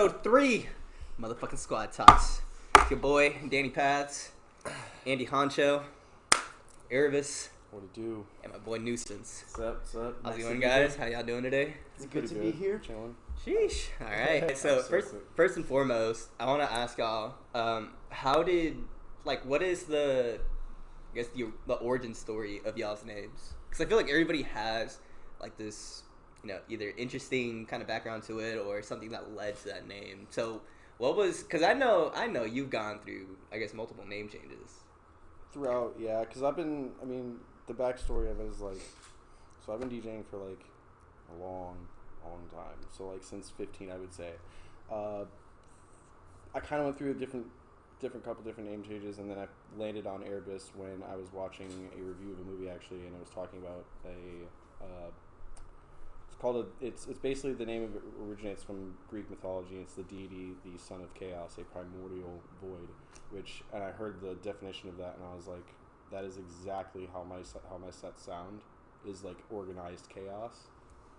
Episode 3, motherfucking Squad Talks. It's your boy, Danny Paths, Andy Honcho, Erebus, What to do? and my boy Kneusance. What's up? How's it going, guys? How y'all doing today? It's good to be here. Chilling. Sheesh. All right. So first and foremost, I want to ask y'all, what is the origin story of y'all's names? Because I feel like everybody has like this, either interesting kind of background to it or something that led to that name. So because I know you've gone through, I guess, multiple name changes. Throughout, yeah, because the backstory of it is like, so I've been DJing for like a long time. So like since 15, I would say. I kind of went through a couple different name changes, and then I landed on Erebus when I was watching a review of a movie actually, and it was talking about it's basically, the name of it originates from Greek mythology. It's the deity, the son of chaos, a primordial void. And I heard the definition of that, and I was like, that is exactly how my sets sound, is like organized chaos.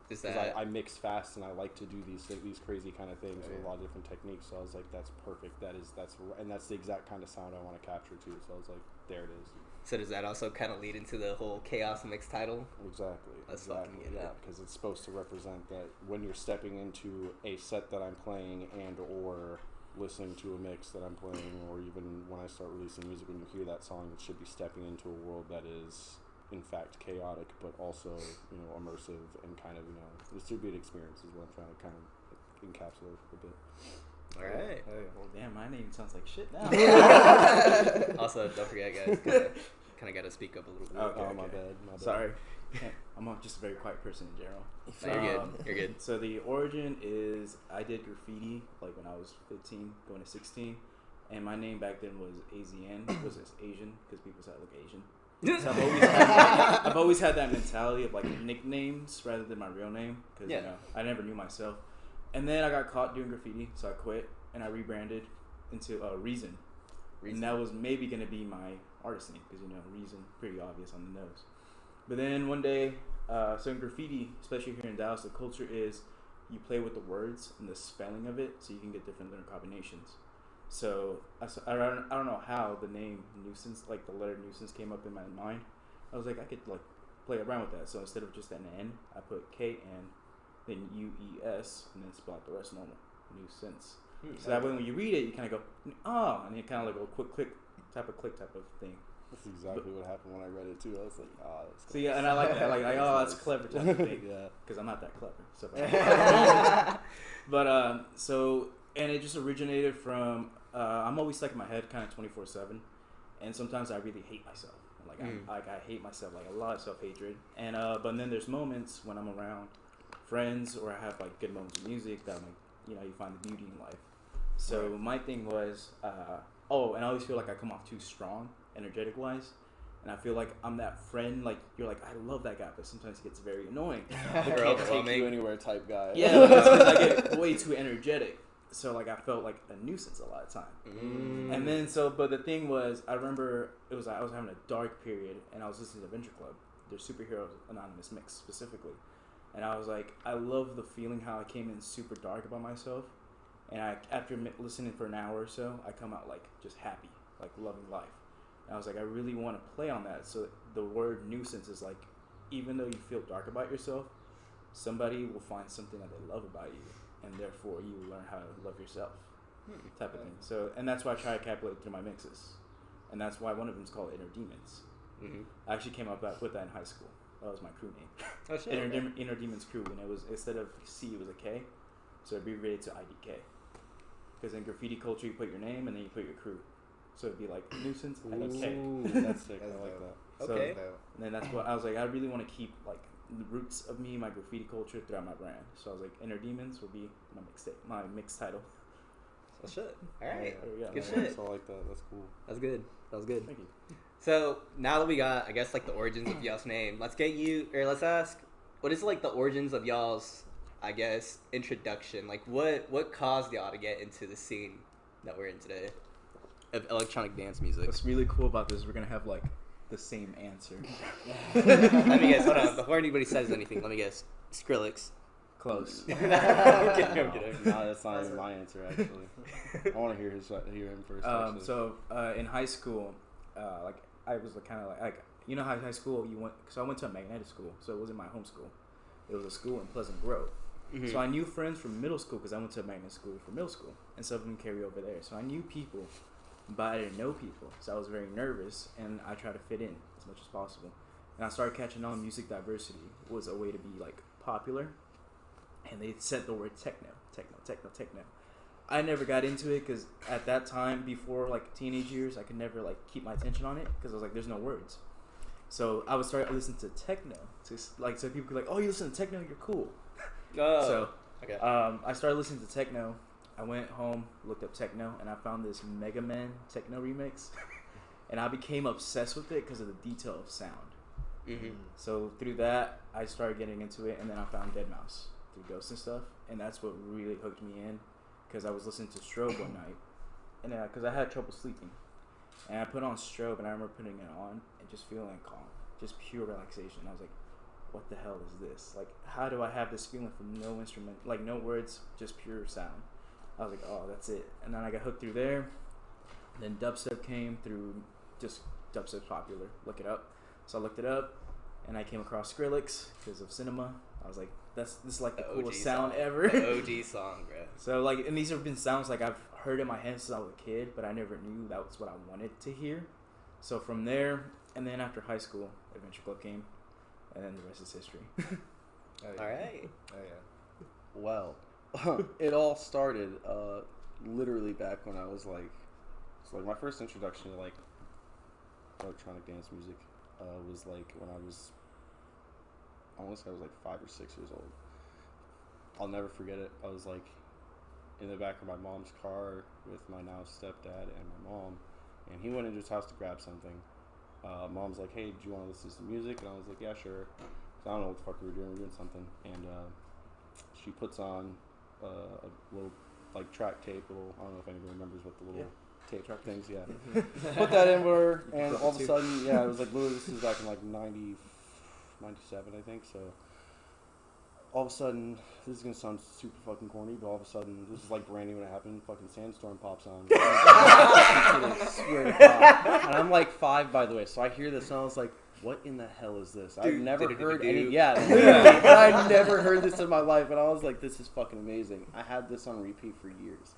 Because I mix fast, and I like to do these crazy kind of things with a lot of different techniques. So I was like, that's perfect. That's the exact kind of sound I want to capture too. So I was like, there it is. So does that also kind of lead into the whole Chaos Mix title? Exactly. Yeah, because it's supposed to represent that when you're stepping into a set that I'm playing and or listening to a mix that I'm playing, or even when I start releasing music, when you hear that song, it should be stepping into a world that is in fact chaotic, but also immersive and kind of distributed experience is what I'm trying to kind of encapsulate a bit. All right. Well, damn, my name sounds like shit now. Also, don't forget, guys, kind of got to speak up a little bit. Okay. My bad. Sorry. I'm just a very quiet person in general. No, you're good. So the origin is I did graffiti like when I was 15, going to 16, and my name back then was AZN, was just Asian, because people said I look Asian. So I've always had that mentality of like nicknames rather than my real name, because I never knew myself. And then I got caught doing graffiti, so I quit and I rebranded into Reason. And that was maybe going to be my artist name, because Reason, pretty obvious on the nose. But then one day, so in graffiti, especially here in Dallas, the culture is you play with the words and the spelling of it, so you can get different letter combinations. So I don't know how the name Kneusance, like the letter Kneusance, came up in my mind. I was like, I could like play around with that. So instead of just an N, I put KN, then UES, and then spell out the rest normal. Kneusance. So that way when you read it, you kind of go, oh, and you kind of like a quick type of thing. That's exactly what happened when I read it too. I was like, that's cool. So yeah, and I like that. Like oh, that's clever type of thing. Yeah, because I'm not that clever. So, but and it just originated from I'm always stuck in my head, kind of 24/7, and sometimes I really hate myself. Like I hate myself, like a lot of self-hatred. And but then there's moments when I'm around friends or I have like good moments of music that I'm like, you find the beauty in life. So my thing was, and I always feel like I come off too strong, energetic wise, and I feel like I'm that friend. Like you're like, I love that guy, but sometimes he gets very annoying. Can't take you anywhere type guy. Yeah, because I get way too energetic. So like I felt like a nuisance a lot of time. And then but the thing was, I remember I was having a dark period, and I was listening to Venture Club, their Superhero Anonymous mix specifically, and I was like, I love the feeling how I came in super dark about myself, and after listening for an hour or so, I come out like just happy, like loving life. And I was like, I really want to play on that. So the word nuisance is like, even though you feel dark about yourself, somebody will find something that they love about you, and therefore you will learn how to love yourself, type of thing. So, and that's why I try to calculate through my mixes, and that's why one of them is called Inner Demons. I actually came up with that in high school. That was my crew name. Oh shit. Inner Demons Crew, and it was, instead of C, it was a K, so it abbreviated to IDK. Because in graffiti culture, you put your name and then you put your crew, so it'd be like Kneusance IDK. Ooh, that's sick. I like that. So, okay. And then that's what I was like. I really want to keep like the roots of me, my graffiti culture, throughout my brand. So I was like, Inner Demons will be my mix title. Oh shit. All right. Good shit. So I like that. That's cool. That was good. Thank you. So now that we got, I guess, like the origins of y'all's name, let's ask, what is like the origins of y'all's, I guess, introduction? Like what caused y'all to get into the scene that we're in today of electronic dance music? What's really cool about this is we're gonna have like the same answer. Let me guess. Hold on. Before anybody says anything, let me guess. Skrillex. Close. I'm kidding. No, that's not even my answer, actually. I want to hear him first, actually. So in high school, like I was kind of like you know how high school you went, because I went to a magnetic school, so it wasn't my home school. It was a school in Pleasant Grove. Mm-hmm. So I knew friends from middle school because I went to a magnet school for middle school, and some of them carry over there. So I knew people, but I didn't know people, so I was very nervous, and I tried to fit in as much as possible. And I started catching on music diversity was a way to be like popular, and they said the word techno. I never got into it because at that time, before like teenage years, I could never like keep my attention on it because I was like, there's no words. So I would start listening to techno, so people could like, oh, you listen to techno, you're cool. Okay. I started listening to techno. I went home, looked up techno, and I found this Mega Man techno remix, and I became obsessed with it because of the detail of sound. Mm-hmm. So through that, I started getting into it, and then I found Deadmau5 through Ghosts and stuff, and that's what really hooked me in, because I was listening to Strobe one night, and because I had trouble sleeping, and I put on Strobe, and I remember putting it on and just feeling calm, just pure relaxation. I was like, what the hell is this? Like, how do I have this feeling from no instrument, like no words, just pure sound? I was like, oh, that's it. And then I got hooked through there. And then dubstep came through, just dubstep's popular. Look it up. So I looked it up, and I came across Skrillex because of cinema. I was like, this is like the coolest sound ever. The OG song, bro. So like, and these have been sounds like I've heard in my head since I was a kid, but I never knew that was what I wanted to hear. So from there, and then after high school, Adventure Club came, and then the rest is history. All right. Oh, yeah. Well, it all started literally back when I was like, so like my first introduction to like electronic dance music was like when I want to say I was like 5 or 6 years old. I'll never forget it. I was like in the back of my mom's car with my now stepdad and my mom, and he went into his house to grab something. Mom's like, hey, do you want to listen to some music? And I was like, yeah, sure. So I don't know what the fuck we were doing. We were doing something. And she puts on a little, like, track tape. I don't know if anybody remembers what the little tape track things, yeah. Put that in for her, and all of a sudden, it was like, literally, this was back in, like, 97, I think. So all of a sudden, this is going to sound super fucking corny, but all of a sudden, this is like brand new when it happened, fucking Sandstorm pops on. I swear to God. And I'm like 5, by the way, so I hear this and I was like, what in the hell is this? I've never heard any, I've never heard this in my life, and I was like, this is fucking amazing. I had this on repeat for years.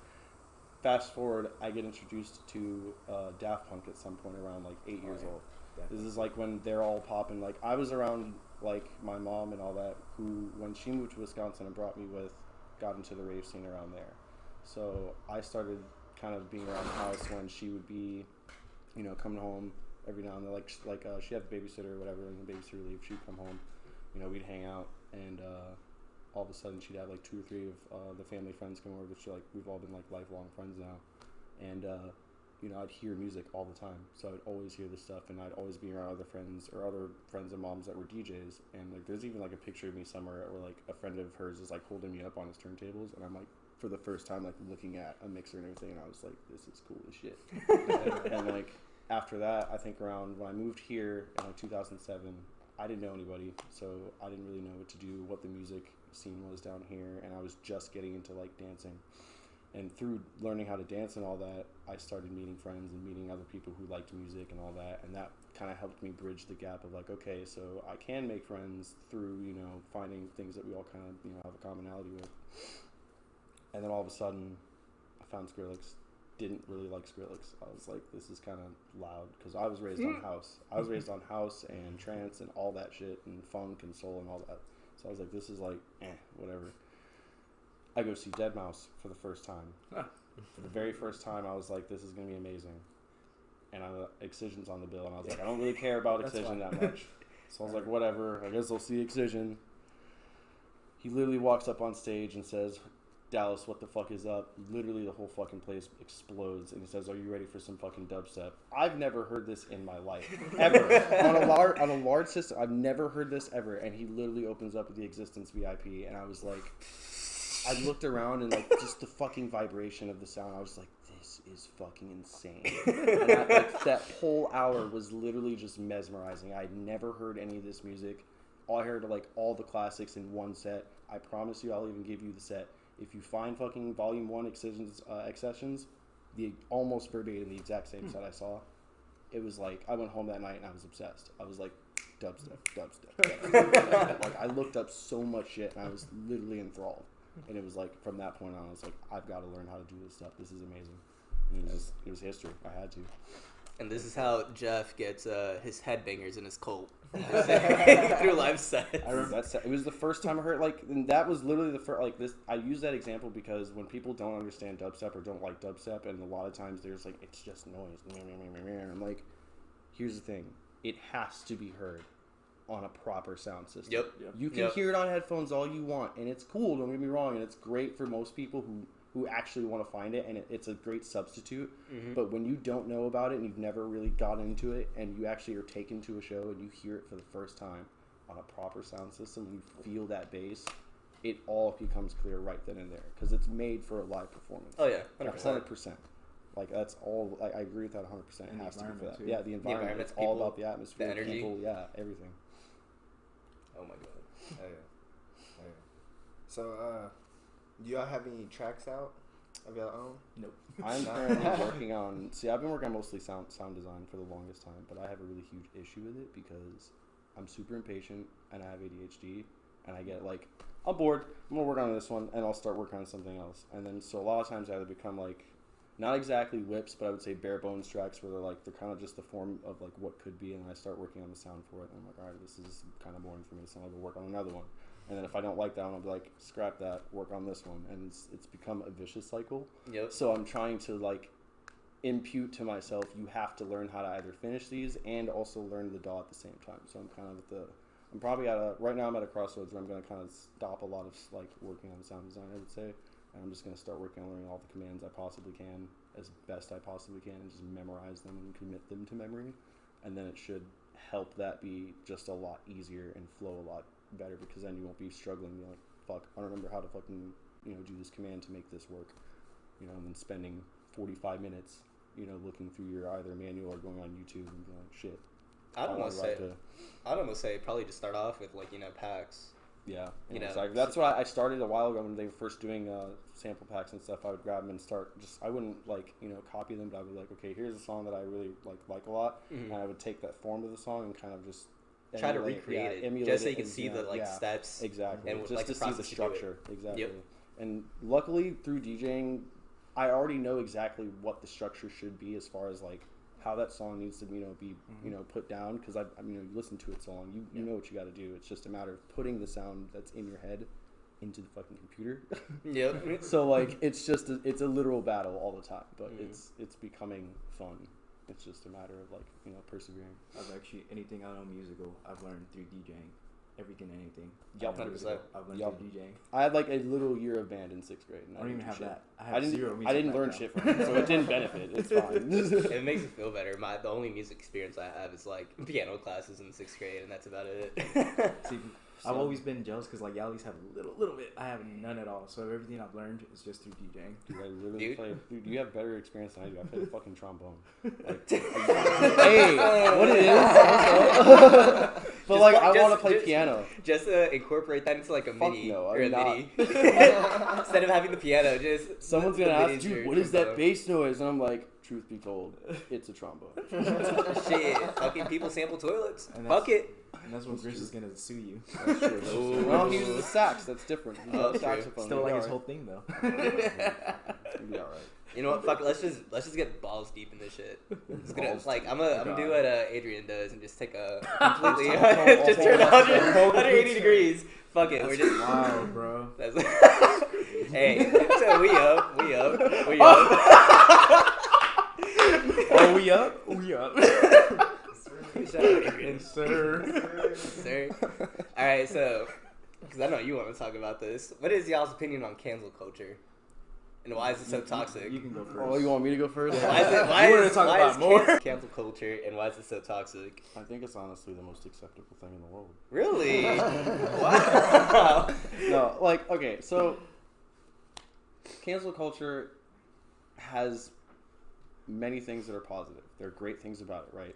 Fast forward, I get introduced to Daft Punk at some point around like 8 years old. This is like when they're all popping. Like, I was around like my mom and all that, who when she moved to Wisconsin and brought me with, got into the rave scene around there. So I started kind of being around the house when she would be, coming home every now and then. Like she had a babysitter or whatever, and the babysitter would leave, she'd come home, we'd hang out, and all of a sudden she'd have like 2 or 3 of the family friends come over, which we've all been like lifelong friends now, and I'd hear music all the time, so I'd always hear this stuff, and I'd always be around other friends or other friends of mom's that were DJs, and like there's even like a picture of me somewhere where like a friend of hers is like holding me up on his turntables, and I'm like for the first time like looking at a mixer and everything, and I was like, this is cool as shit. And like after that, I think around when I moved here in like 2007, I didn't know anybody, so I didn't really know what to do, what the music scene was down here, and I was just getting into like dancing. And through learning how to dance and all that, I started meeting friends and meeting other people who liked music and all that. And that kind of helped me bridge the gap of like, okay, so I can make friends through, finding things that we all kind of, have a commonality with. And then all of a sudden, I found Skrillex. Didn't really like Skrillex. I was like, this is kind of loud, because I was raised on house. I was raised on house and trance and all that shit and funk and soul and all that. So I was like, this is like, whatever. I go see Deadmau5 for the first time. For the very first time, I was like, this is going to be amazing. And Excision's on the bill, and I was like, I don't really care about Excision that much. So I was like, whatever, I guess I'll see Excision. He literally walks up on stage and says, Dallas, what the fuck is up? Literally the whole fucking place explodes, and he says, are you ready for some fucking dubstep? I've never heard this in my life. Ever. on a large system, I've never heard this ever. And he literally opens up with the Existence VIP, and I was like, I looked around, and like just the fucking vibration of the sound, I was like, this is fucking insane. And that whole hour was literally just mesmerizing. I had never heard any of this music. I heard like all the classics in one set. I promise you, I'll even give you the set. If you find fucking Volume 1 Accessions, the almost verbatim, the exact same set I saw, it was like, I went home that night and I was obsessed. I was like, dubstep. Like, I looked up so much shit and I was literally enthralled. And it was like, from that point on, I was like, I've got to learn how to do this stuff. This is amazing. And it was history. I had to. And this is how Jeff gets his headbangers in his cult through live sets. I remember that set. It was the first time I heard, like, and that was literally the first, like, this. I use that example because when people don't understand dubstep or don't like dubstep, and a lot of times there's like, it's just noise. And I'm like, here's the thing. It has to be heard on a proper sound system. Yep. You can hear it on headphones all you want, and it's cool, don't get me wrong, and it's great for most people who actually want to find it, and it's a great substitute. Mm-hmm. But when you don't know about it and you've never really got into it, and you actually are taken to a show and you hear it for the first time on a proper sound system, and you feel that bass, it all becomes clear right then and there, because it's made for a live performance. Oh yeah, 100%. Like, that's all. I agree with that 100%. It has to be for that. Too. Yeah, the environment. It's all about the atmosphere, the energy, people, yeah, everything. Oh my god. Oh yeah. So, do y'all have any tracks out of your own? Nope. I'm currently working on. See, I've been working on mostly sound design for the longest time, but I have a really huge issue with it because I'm super impatient and I have ADHD, and I get like, I'm bored. I'm gonna work on this one, and I'll start working on something else, and then so a lot of times I either become like, not exactly whips, but I would say bare bones tracks where they're kind of just the form of like what could be, and I start working on the sound for it, and I'm like, all right, this is kind of boring for me, so I'll go work on another one. And then if I don't like that one, I'll be like, scrap that, work on this one. And it's become a vicious cycle. Yep. So I'm trying to like impute to myself, you have to learn how to either finish these and also learn the DAW at the same time. So I'm kind of I'm probably right now I'm at a crossroads where I'm going to kind of stop a lot of like working on sound design, I would say. And I'm just going to start working on learning all the commands I possibly can as best I possibly can and just memorize them and commit them to memory. And then it should help that be just a lot easier and flow a lot better, because then you won't be struggling. You're like, fuck, I don't remember how to fucking, do this command to make this work. And then spending 45 minutes, looking through your either manual or going on YouTube and being like, shit. I'd almost say probably just start off with like, packs. Yeah. Exactly. That's what I started a while ago when they were first doing sample packs and stuff. I would grab them and I wouldn't like, copy them, but I would be like, okay, here's a song that I really like a lot. Mm-hmm. And I would take that form of the song and kind of just try to recreate it, just so you can see the steps. Exactly. And just like to see the structure. Exactly. Yep. And luckily through DJing, I already know exactly what the structure should be as far as like how that song needs to be put down, because you listen to it so long, you know what you got to do. It's just a matter of putting the sound that's in your head into the fucking computer. Yep. So like it's a literal battle all the time, but it's becoming fun. It's just a matter of like persevering. I've actually anything I know musical I've learned through DJing. Everything and anything. Yep, 100%. I've learned through DJing. I had like a little year of band in 6th grade. And I don't even have that. I didn't learn shit from it, so it didn't benefit. It's fine. It makes me feel better. The only music experience I have is like piano classes in 6th grade, and that's about it. See, I've always been jealous because like y'all at least have a little bit. I have none at all. So everything I've learned is just through DJing. Dude, I literally play. Dude, you have better experience than I do. I play the fucking trombone. Like, hey, what it is? But like, I want to play piano. Just incorporate that into like a MIDI or a MIDI. Instead of having the piano, just someone's gonna ask, dude, what is that bass noise? And I'm like, truth be told, it's a trombone. Shit, fucking people sample toilets. Fuck it. And that's when Chris is gonna sue you. That's true. Well, he uses the sax. That's different. Saxophone. Still like his whole thing though. You'll be all right. You know what? Fuck. Let's just get balls deep in this shit. It's gonna I'm gonna do what Adrian does and just take a completely just turn 180 degrees. Fuck it. We're just wow, bro. Hey, so we up. Oh, we up. We up. Sir. All right, so because I know you want to talk about this. What is y'all's opinion on cancel culture, and why is it so toxic? You can go first. Oh, you want me to go first? Why is cancel culture, and why is it so toxic? I think it's honestly the most acceptable thing in the world. Really? Wow. No, like, okay, so cancel culture has many things that are positive. There are great things about it, right?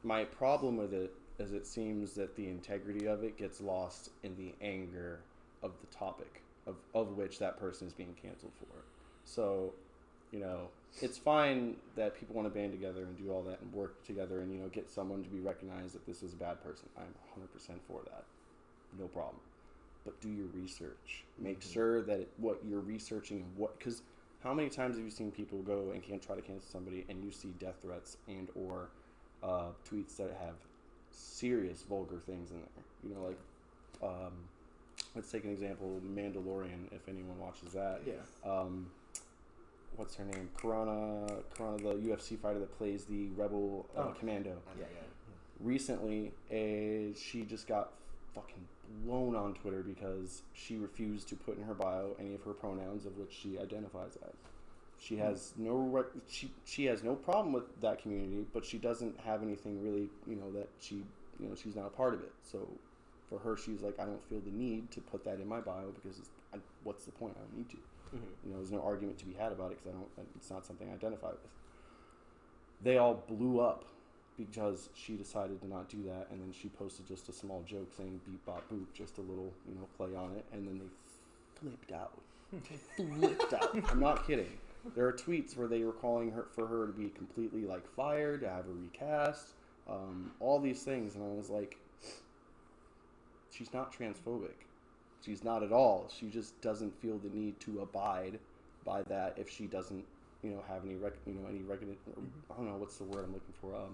My problem with it is it seems that the integrity of it gets lost in the anger of the topic of which that person is being canceled for. So, it's fine that people want to band together and do all that and work together and, get someone to be recognized that this is a bad person. I'm 100% for that. No problem. But do your research. Make sure that what you're researching and because how many times have you seen people go and can't try to cancel somebody and you see death threats and or tweets that have serious vulgar things in there? Let's take an example, Mandalorian, if anyone watches that. Yeah. What's her name? Karana, the UFC fighter that plays the Rebel Commando. Yeah. Recently, she just got fucking blown on Twitter because she refused to put in her bio any of her pronouns of which she identifies as. She has she has no problem with that community, but she doesn't have anything really, that she's not a part of it. So for her, she's like, I don't feel the need to put that in my bio because what's the point? I don't need to. Mm-hmm. There's no argument to be had about it because it's not something I identify with. They all blew up because she decided to not do that, and then she posted just a small joke saying beep bop boop, just a little play on it, and then they flipped out. I'm not kidding. There are tweets where they were calling for her to be completely fired, to have a recast, all these things, and I was like, she's not transphobic. She's not at all. She just doesn't feel the need to abide by that if she doesn't, have any any recognition. I don't know what's the word I'm looking for. I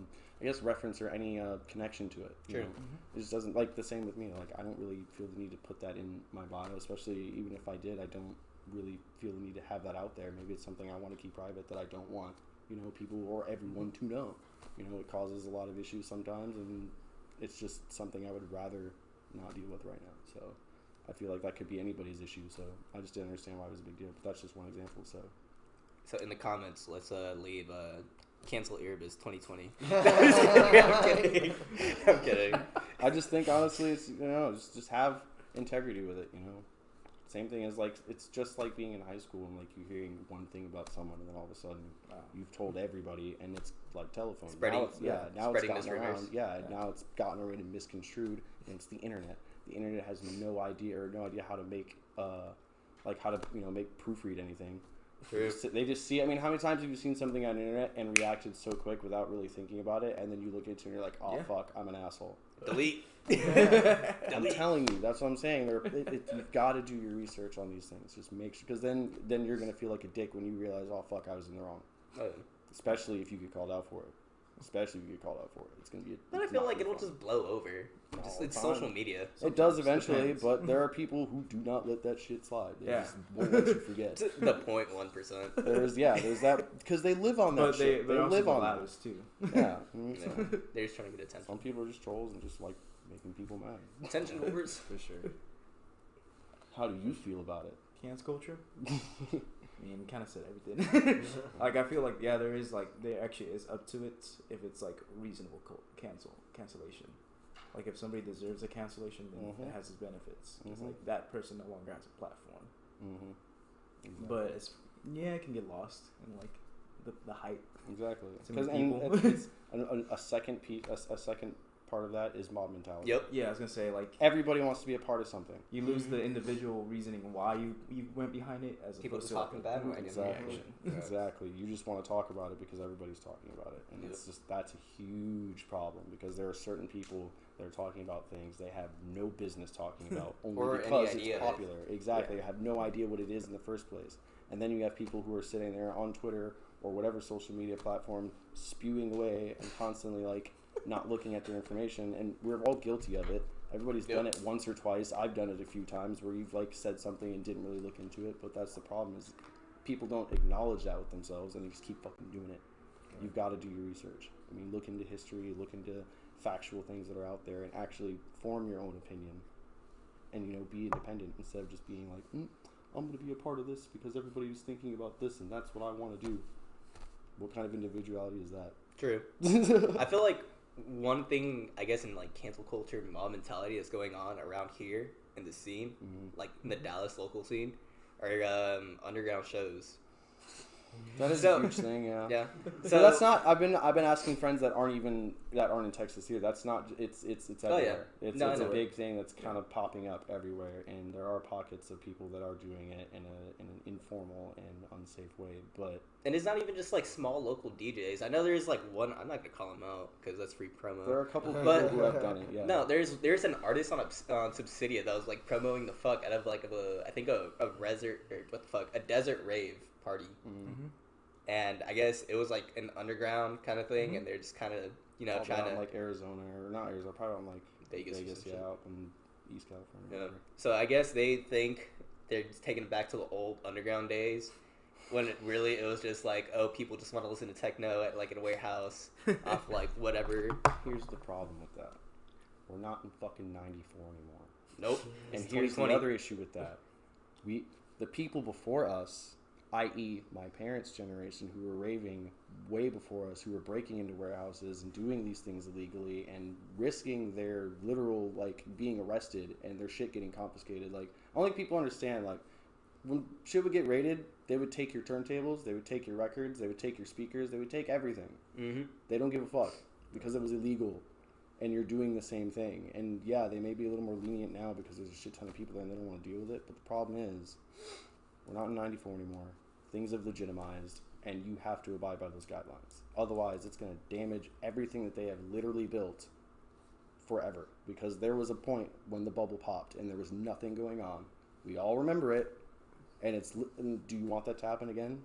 guess reference or any connection to it. Sure. It just doesn't the same with me. I don't really feel the need to put that in my bio, especially even if I did. I don't really feel the need to have that out there. Maybe it's something I want to keep private that I don't want, people or everyone to know. It causes a lot of issues sometimes, and it's just something I would rather not deal with right now. So I feel like that could be anybody's issue. So I just didn't understand why it was a big deal. But that's just one example. So in the comments, let's leave cancel Erebus 2020. I'm kidding. I just think honestly, it's just have integrity with it. Same thing as it's just like being in high school and you hearing one thing about someone and then all of a sudden you've told everybody and it's like telephone. Spreading, now spreading it's gotten around. Yeah. Now it's gotten already misconstrued and it's the internet. The internet has no idea how to make make proofread anything. True. They just see. I mean, how many times have you seen something on the internet and reacted so quick without really thinking about it, and then you look into it and you're like, "Oh fuck, I'm an asshole." Delete. I'm telling you, that's what I'm saying. You've got to do your research on these things. Just make sure, because then you're gonna feel like a dick when you realize, "Oh fuck, I was in the wrong." Especially if you get called out for it. It's gonna be. But I feel like it'll just blow over. No, it's social media. It does eventually, but there are people who do not let that shit slide. They just won't let you forget. The 0.1%. There's that because they live on that shit. They live on that too. Yeah. They're just trying to get attention. Some people are just trolls and just making people mad. Attention whores. For sure. How do you feel about it? Cancel culture? I mean, kind of said everything. I feel there is there actually is up to it if it's reasonable cancellation. If somebody deserves a cancellation, then it has its benefits. It's that person no longer has a platform. Exactly. But it can get lost in the hype. Exactly. Because a second part of that is mob mentality. Yep. Yeah, I was gonna say everybody wants to be a part of something. You lose the individual reasoning why you went behind it as people opposed just talking bad. Exactly. You just want to talk about it because everybody's talking about it, and that's a huge problem because there are certain people that are talking about things they have no business talking about only because it's popular. Exactly. They have no idea what it is in the first place, and then you have people who are sitting there on Twitter or whatever social media platform spewing away and constantly not looking at their information, and we're all guilty of it. Everybody's done it once or twice. I've done it a few times where you've said something and didn't really look into it, but that's the problem is people don't acknowledge that with themselves and they just keep fucking doing it. Right. You've got to do your research. I mean, look into history, look into factual things that are out there and actually form your own opinion and, be independent instead of just being I'm going to be a part of this because everybody's thinking about this and that's what I want to do. What kind of individuality is that? True. I feel like one thing, I guess, in cancel culture, mob mentality that's going on around here in the scene, in the Dallas local scene, are underground shows. That is So- a huge thing, yeah. Yeah. So that's not. I've been asking friends that aren't in Texas here. That's not. It's Oh, yeah. everywhere. It's No, I a know. big thing that's kind of popping up everywhere, and there are pockets of people that are doing it in an informal and unsafe way. But And it's not even just like small local DJs. I know there's like one. I'm not gonna call him out because that's free promo. there are a couple of But- people who have done it. Yeah. No, there's an artist on Subsidia that was like promoting the fuck out of like I think a desert rave party. Mm-hmm. And I guess it was like an underground kind of thing, and they're just kind of trying out to in, like Arizona or not Arizona, probably on like Vegas, yeah, out in East California. Yeah. whatever. So I guess they think they're just taking it back to the old underground days, when it was just like, oh, people just want to listen to techno at like in a warehouse off like whatever. Here's the problem with that: we're not in fucking '94 anymore. Nope. And It's here's the 2020. other issue with that: the people before us, i.e., my parents' generation, who were raving way before us, who were breaking into warehouses and doing these things illegally and risking their literal like being arrested and their shit getting confiscated. Like, I don't think people understand. Like, when shit would get raided, they would take your turntables, they would take your records, they would take your speakers, they would take everything. Mm-hmm. They don't give a fuck because it was illegal. And you're doing the same thing. And yeah, they may be a little more lenient now because there's a shit ton of people there and they don't want to deal with it. But the problem is, we're not in '94 anymore. Things have legitimized, and you have to abide by those guidelines. Otherwise, it's going to damage everything that they have literally built forever. Because there was a point when the bubble popped and there was nothing going on. We all remember it. And do you want that to happen again?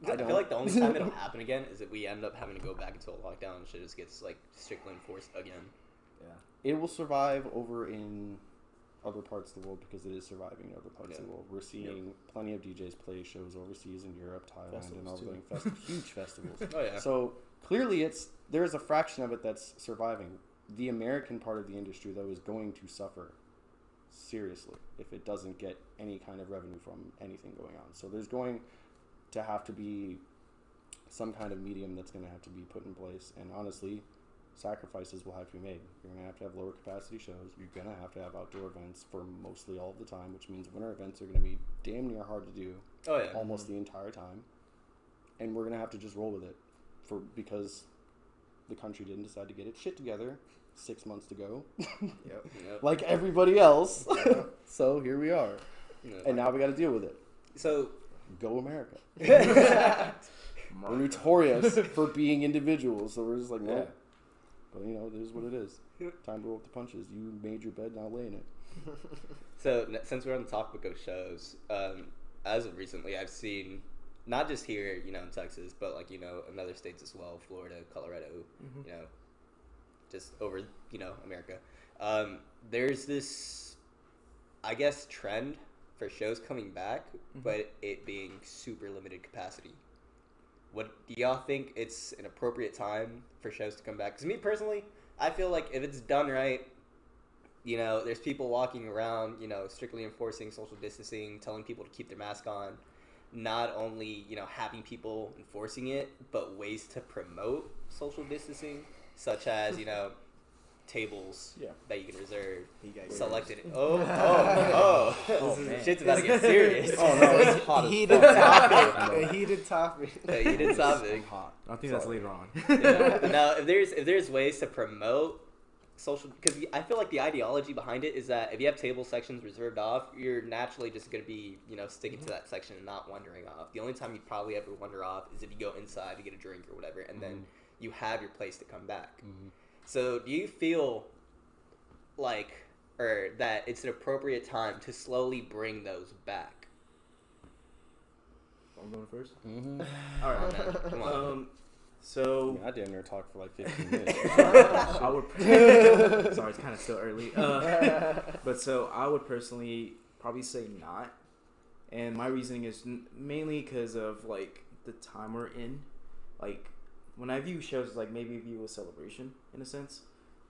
I feel like the only time it'll happen again is if we end up having to go back into a lockdown and shit just gets like strictly enforced again. Yeah. It will survive over in other parts of the world because it is surviving in other parts of the world. We're seeing plenty of DJs play shows overseas in Europe, Thailand, and all Festivals, the huge festivals. Oh yeah. So clearly, there's a fraction of it that's surviving. The American part of the industry, though, is going to suffer seriously if it doesn't get any kind of revenue from anything going on. So there's going to have to be some kind of medium that's going to have to be put in place. And honestly, sacrifices will have to be made. You're going to have lower capacity shows. You're going to have outdoor events for mostly all of the time, which means winter events are going to be damn near hard to do Oh yeah. almost the entire time. And we're going to have to just roll with it because the country didn't decide to get its shit together 6 months to go, Yep. Yep. like everybody else. So here we are. Yeah. And now we got to deal with it. So Go America. We're notorious for being individuals, so we're just like, no. Yeah. But it is what it is. Time to roll with the punches. You made your bed, now lay in it. So since we're on the topic of shows, as of recently, I've seen not just here, in Texas, but like in other states as well, Florida, Colorado, just over America. There's this, I guess, trend for shows coming back, but it being super limited capacity. What do y'all think it's an appropriate time for shows to come back? Because me personally, I feel like if it's done right, there's people walking around, strictly enforcing social distancing, telling people to keep their mask on, not only, having people enforcing it, but ways to promote social distancing, such as, tables that you can reserve, You guys selected. Oh, This man. shit's about to get serious. Oh, no, it's hot as Heated fuck. topic. A heated topic. A heated topic. Hot. I think that's later on. Now, if there's ways to promote social, because I feel like the ideology behind it is that if you have table sections reserved off, you're naturally just going to be sticking to that section and not wandering off. The only time you'd probably ever wander off is if you go inside to get a drink or whatever, and then you have your place to come back. So do you feel like that it's an appropriate time to slowly bring those back? I'm going first. All right, man, come on. So I damn near talked for like 15 minutes. I would. Sorry, it's kind of still early. But so I would personally probably say not, and my reasoning is mainly because of like the time we're in. Like when I view shows, like maybe view a celebration in a sense.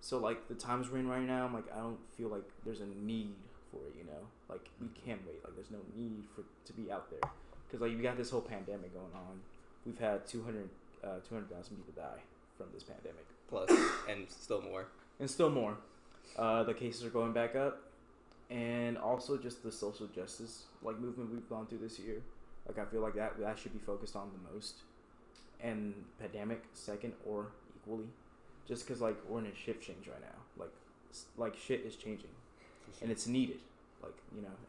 So like the times we're in right now, I'm like I don't feel like there's a need for it. Like we can't wait. Like there's no need to be out there because like we got this whole pandemic going on. We've had 200,000 people die from this pandemic. Plus, and still more. And still more. The cases are going back up. And also just the social justice movement we've gone through this year. Like I feel like that should be focused on the most, and pandemic second or equally, just because like we're in a shift change right now. Like shit is changing, and it's needed. Like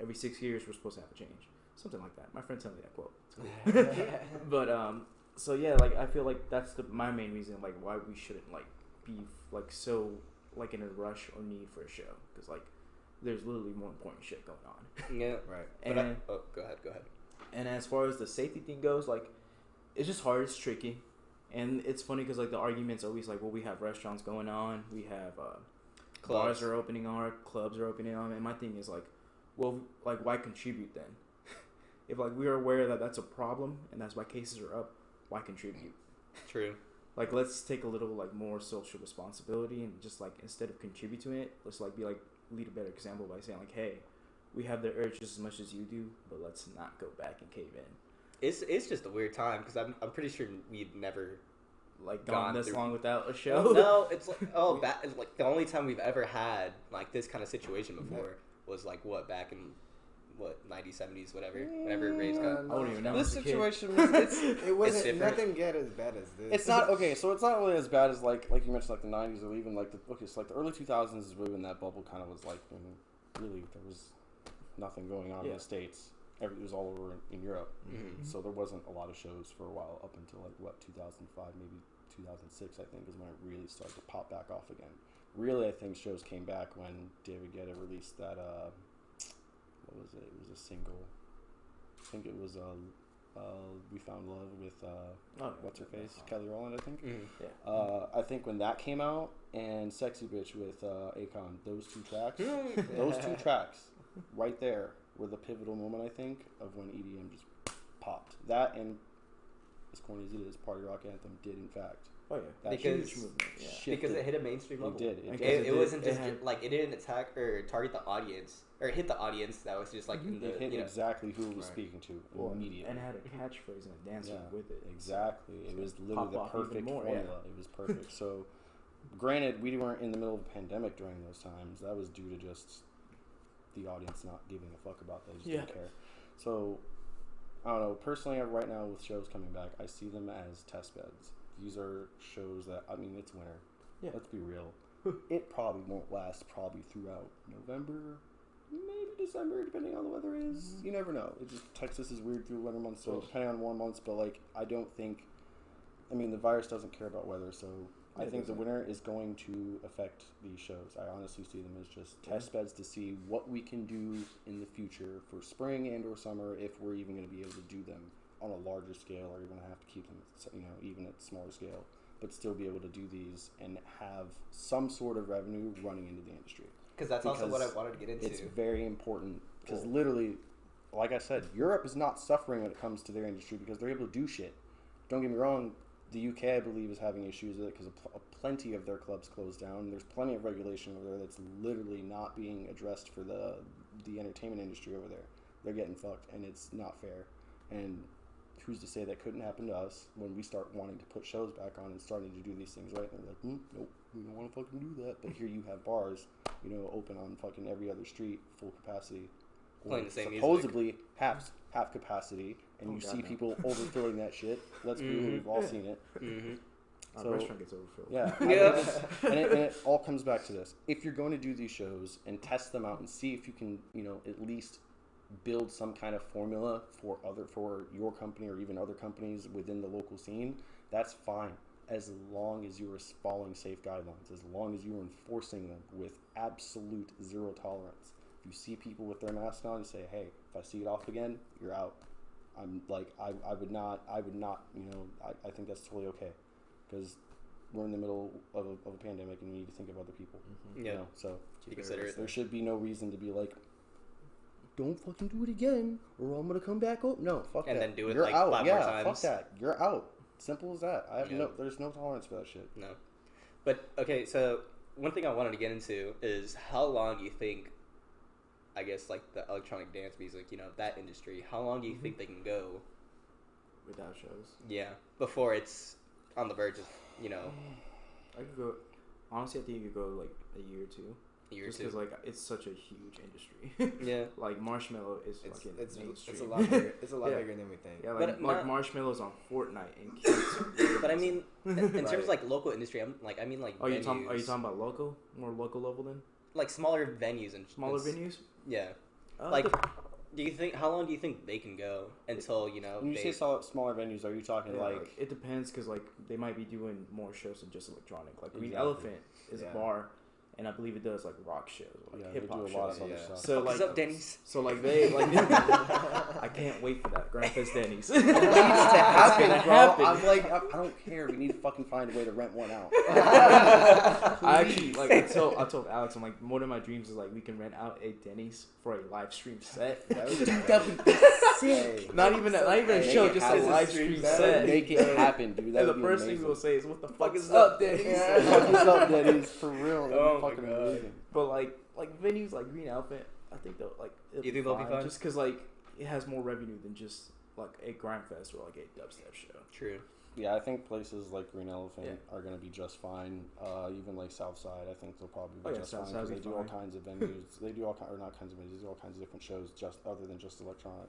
every 6 years we're supposed to have a change, something like that. My friend told me that quote. It's cool. But so yeah, like I feel like that's my main reason like why we shouldn't like be like so like in a rush or need for a show, because like there's literally more important shit going on. Yeah, Right. And go ahead. And as far as the safety thing goes, like it's just hard, it's tricky, and it's funny because like the argument's always like, well, we have restaurants going on, we have bars are opening on, clubs are opening on, and my thing is like, well, like why contribute then? If like we are aware that that's a problem and that's why cases are up, why contribute? True. Like let's take a little like more social responsibility and just like instead of contribute to it, let's like be like lead a better example by saying like, hey, we have the urge just as much as you do, but let's not go back and cave in. It's just a weird time because I'm pretty sure we'd never like gone this through. long without a show. Well, no, it's like it's like the only time we've ever had like this kind of situation before was like back in 90s, 70s, whatever. Whenever Ray's got. I don't even know. This as a kid. situation was It wasn't different. nothing get as bad as this. it's not okay. So it's not really as bad as like you mentioned like the 90s or even like so like the early 2000s is really when that bubble kind of was like really there was nothing going on in the States. It was all over in Europe. Mm-hmm. So there wasn't a lot of shows for a while up until like 2005, maybe 2006 I think is when it really started to pop back off again. Really, I think shows came back when David Guetta released that what was it? It was a single. I think it was We Found Love with what's her face? Kelly Rowland, I think. Mm-hmm. Yeah. I think when that came out and Sexy Bitch with Akon, those two tracks right there were the pivotal moment, I think, of when EDM just popped. That and as corny as it is, Party Rock Anthem did in fact. Oh yeah, That Because- huge movement. Because it hit a mainstream level. It did. It wasn't just like it didn't attack or target the audience or hit the audience that was just like in the It hit exactly who it was speaking to immediately. and had a catchphrase and a dance with it. Exactly. It was literally Pop the off even perfect more, formula. It was perfect. So, granted, we weren't in the middle of a pandemic during those times. That was due to just the audience not giving a fuck about that. They just didn't care. So, I don't know. Personally, right now with shows coming back, I see them as test beds. These are shows that, I mean, it's winter. Yeah. Let's be real. It probably won't last throughout November, maybe December, depending on the weather is. You never know. Texas is weird through winter months, so depending on warm months, but like, I don't think, I mean, the virus doesn't care about weather, so I think the winter is going to affect these shows. I honestly see them as just test beds to see what we can do in the future for spring and or summer, if we're even going to be able to do them on a larger scale, or you're going to have to keep them, even at smaller scale, but still be able to do these and have some sort of revenue running into the industry. Because that's also what I wanted to get into. It's very important because literally, like I said, Europe is not suffering when it comes to their industry because they're able to do shit. Don't get me wrong, the UK, I believe, is having issues with it because plenty of their clubs closed down. There's plenty of regulation over there that's literally not being addressed for the entertainment industry over there. They're getting fucked, and it's not fair. And who's to say that couldn't happen to us when we start wanting to put shows back on and starting to do these things right? And they're like, nope, we don't want to fucking do that. But here you have bars, open on fucking every other street, full capacity. Playing the same supposedly half capacity, and you see people overfilling that shit. Let's be real, we've all seen it. Mm-hmm. Our restaurant gets overfilled. Yeah. And it all comes back to this. If you're going to do these shows and test them out and see if you can, at least build some kind of formula for your company or even other companies within the local scene, that's fine, as long as you are following safe guidelines, as long as you are enforcing them with absolute zero tolerance. If you see people with their mask on, you say, hey, if I see it off again, you're out. I'm like, I would not, I think that's totally okay, because we're in the middle of a pandemic and we need to think of other people. Yeah. So you consider it. There should be no reason to be like, don't fucking do it again, or I'm gonna come back. Oh no, fuck that. And then do it You're like out. 5 yeah, more times. fuck that. You're out. Simple as that. There's no tolerance for that shit. No. But okay, so one thing I wanted to get into is how long do you think, I guess, like the electronic dance music, that industry, how long do you think they can go without shows? Yeah, before it's on the verge of, I could go. Honestly, I think you could go like a year or two. year or just two. because like it's such a huge industry. Yeah. Like Marshmallow is fucking It's mainstream. a lot bigger. It's a lot Yeah. bigger than we think. Yeah, But like not- Marshmallow's on Fortnite and kids. But I mean, in terms Right. of like local industry, I mean like Oh, venues, are you talking about local? More local level then? like smaller venues and Smaller and s- venues? Yeah. Uh, Like, the- do you think how long do you think they can go until When you they, say smaller venues, are you talking yeah, like it depends because like they might be doing more shows than just electronic. Like Green Exactly. Elephant is Yeah. a bar, and I believe it does like rock shows, or, like yeah, they hip do hop a lot shows. of other yeah. stuff. So Fuck like, us up, Denny's? so like they like. I can't wait for that Grand Fest Denny's. It needs to happen, It's bro. gonna happen. I'm like, I don't care. We need to fucking find a way to rent one out. I actually like I told Alex, I'm like, one of my dreams is like we can rent out a Denny's for a live stream set. That would That'd be sick. Not even a Make show, it just a happen. live stream That set. would Make it happen, dude. That And would the be first amazing. thing we'll say is, "What the fuck is is up, up, Denny's?" What's up, Denny's? For real. That'd Oh be my fucking God. amazing. But like venues like Green Elephant, I think they'll like. You think they'll be fine? Just because like it has more revenue than just like a Grime Fest or like a dubstep show. True. Yeah, I think places like Green Elephant Yeah. are going to be just fine. Even like Southside, I think they'll probably be Oh, yeah, just fine Southside because will they be do all fine. kinds of venues. They do all or not kinds of venues. They do all kinds of different shows, just other than just electronic.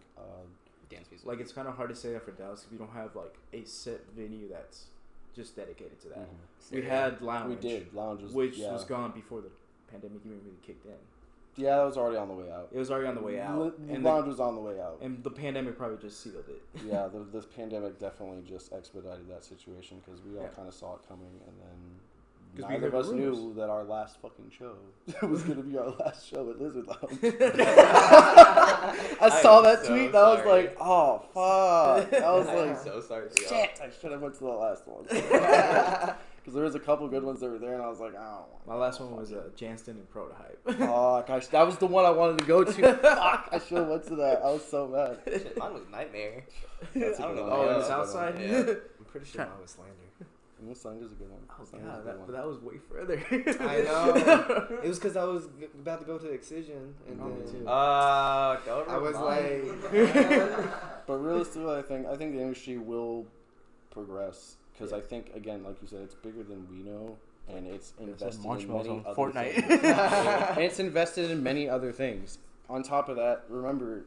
Dance music. Like it's kind of hard to say that for Dallas because we don't have like a set venue that's just dedicated to that. Mhm. We had Lounge. We did. Lounge was which yeah. was gone before the pandemic even really kicked in. Yeah, that was already on the way out. It was already on the way out, and Lounge was on the way out. and the pandemic probably just sealed it. Yeah, this pandemic definitely just expedited that situation because we all Yeah. kind of saw it coming, and then 'Cause we neither of heard us rumors. knew that our last fucking show was going to be our last show at Lizard Lounge. I saw I'm that so tweet and I was sorry. like, oh, fuck. I was I'm like, so sorry for y'all. shit, I should have went to the last one. Because there was a couple good ones that were there, and I was like, oh. My last one was Janston and Prototype. Oh, gosh, that was the one I wanted to go to. Fuck, I should have went to that. I was so mad. Shit, mine was Nightmare. That's a I don't good know. one. Oh, Yeah, in the that's a South good Side. one. Yeah. I'm pretty sure mine was Slander. And Slander's a good one. Oh Slander's a god, good one. but that was way further. I know. It was because I was about to go to Excision, and Oh, me then too. Don't I was like, But realistically, I think the industry will progress because Yeah. I think again, like you said, it's bigger than we know, and it's invested in marshmallows many on other Fortnite. things. And it's invested in many other things. On top of that, remember,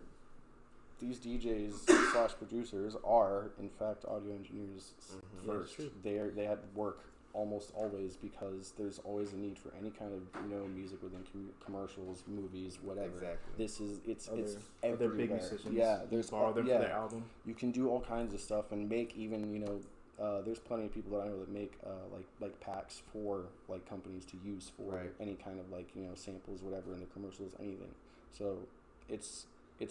these DJs / producers are in fact audio engineers Yeah, that's first. true. They had to work almost always because there's always a need for any kind of music within commercials, movies, whatever. exactly. This is it's Other everywhere. big musicians. Yeah, there's borrow them yeah. for their album. You can do all kinds of stuff and make even there's plenty of people that I know that make like packs for like companies to use for Right. any kind of samples, whatever in the commercials, anything. So it's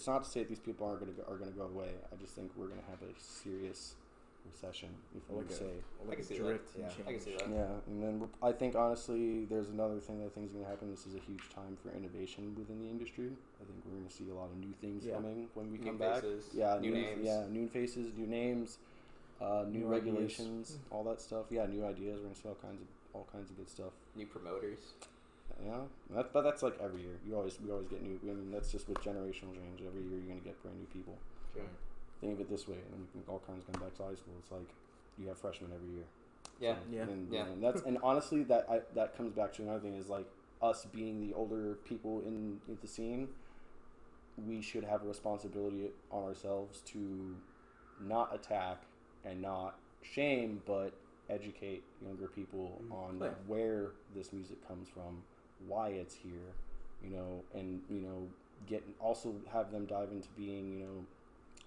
not to say that these people are gonna go away. I just think we're gonna have a serious recession, if you would say. I can see that. drift Yeah, and I can see change. that. Yeah, and then I think honestly, there's another thing that I think is going to happen. This is a huge time for innovation within the industry. I think we're going to see a lot of new things Yeah. coming when we New come back. faces, Yeah, new names. Yeah, new faces, new names, new New regulations, all that stuff. Yeah, new ideas. We're going to see all kinds of good stuff. New promoters. Yeah, but that's like every year. We always get new. I mean, that's just with generational change. Every year you're going to get brand new people. Sure. Think of it this way, and we can all kinds of come back to high school. It's like you have freshmen every year. Yeah. Yeah. And, Yeah. and that's and honestly that comes back to another thing is like us being the older people in the scene, we should have a responsibility on ourselves to not attack and not shame, but educate younger people on Yeah. where this music comes from, why it's here, and also have them dive into being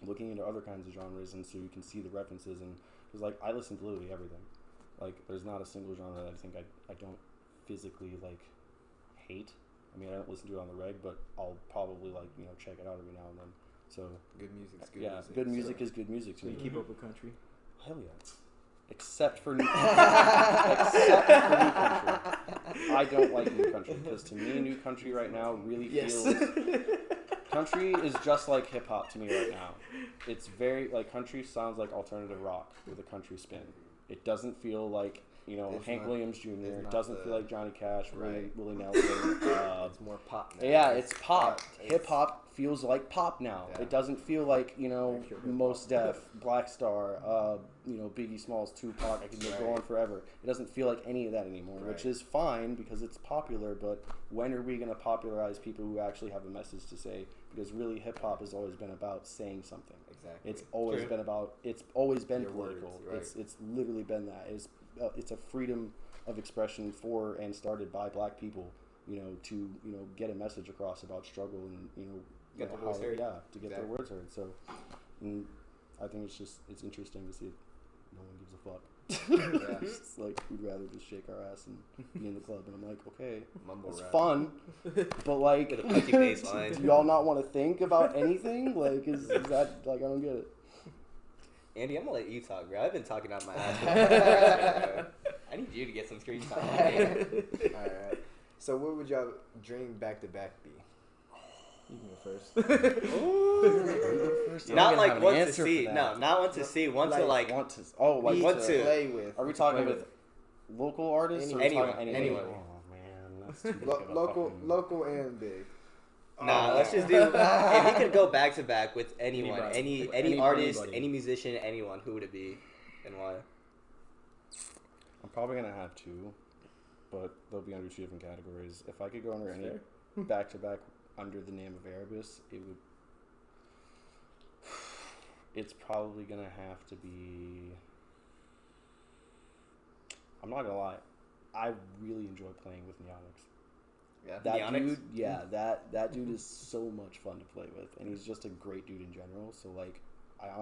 looking into other kinds of genres, and so you can see the references. And because like I listen to literally everything, like there's not a single genre that I think I don't physically like hate. I mean, I don't listen to it on the reg, but I'll probably check it out every now and then. So Good music is good yeah, music. good music is good music to So me. you keep up with country. Hell yeah. Except for new country. I don't like new country because to me, new country right now really feels. Country is just like hip hop to me right now. It's very country sounds like alternative rock with a country spin. It doesn't feel like you know, It's Hank not- Williams Jr. it's It not doesn't the- feel like Johnny Cash, Right. Willie Nelson. It's more pop now. Yeah, it's pop. It's- Hip hop feels like pop now. Yeah. It doesn't feel like, you know, Like pure hip-hop. Mos Def, Black Star, you know, Biggie Smalls, Tupac. I can go Right. on forever. It doesn't feel like any of that anymore, which Right. is fine because it's popular. But when are we going to popularize people who actually have a message to say? Because really, hip hop has always been about saying something. Exactly. It's always True. been about. It's always been Your political. words, right. It's literally been that. It's a freedom of expression for and started by Black people. You know, to get a message across about struggle and Get their how- voice heard. Yeah, to get their Exactly. words heard. So, I think it's interesting to see. No one gives a fuck. Yeah. It's like we'd rather just shake our ass and be in the club. And I'm like, okay, Mumble it's rap. fun, but like, With a punky bass line. do y'all not want to think about anything? Like, is that like I don't get it. Andy, I'm gonna let you talk, bro. I've been talking out my ass. Bro. I need you to get some screen time. All right. So what would y'all dream back to back be? You can go first. Not like one one to see. No, not one to see. One to like. want to. be- want to- play with. Are we talking Play with local artists or Anyone, talking anyone. Oh man, that's too big of a local, fucking- local and big. Nah, let's just do. If he could go back to back with anyone, Anybody. any artist, Anybody. any musician, anyone, who would it be, and why? I'm probably gonna have two, but they'll be under two different categories. If I could go under any Fair. back to back under the name of Erebus, it would. It's probably gonna have to be. I'm not gonna lie, I really enjoy playing with Kneusance. Yeah. That Kneusance? dude, yeah, that dude is so much fun to play with, and he's just a great dude in general. So like,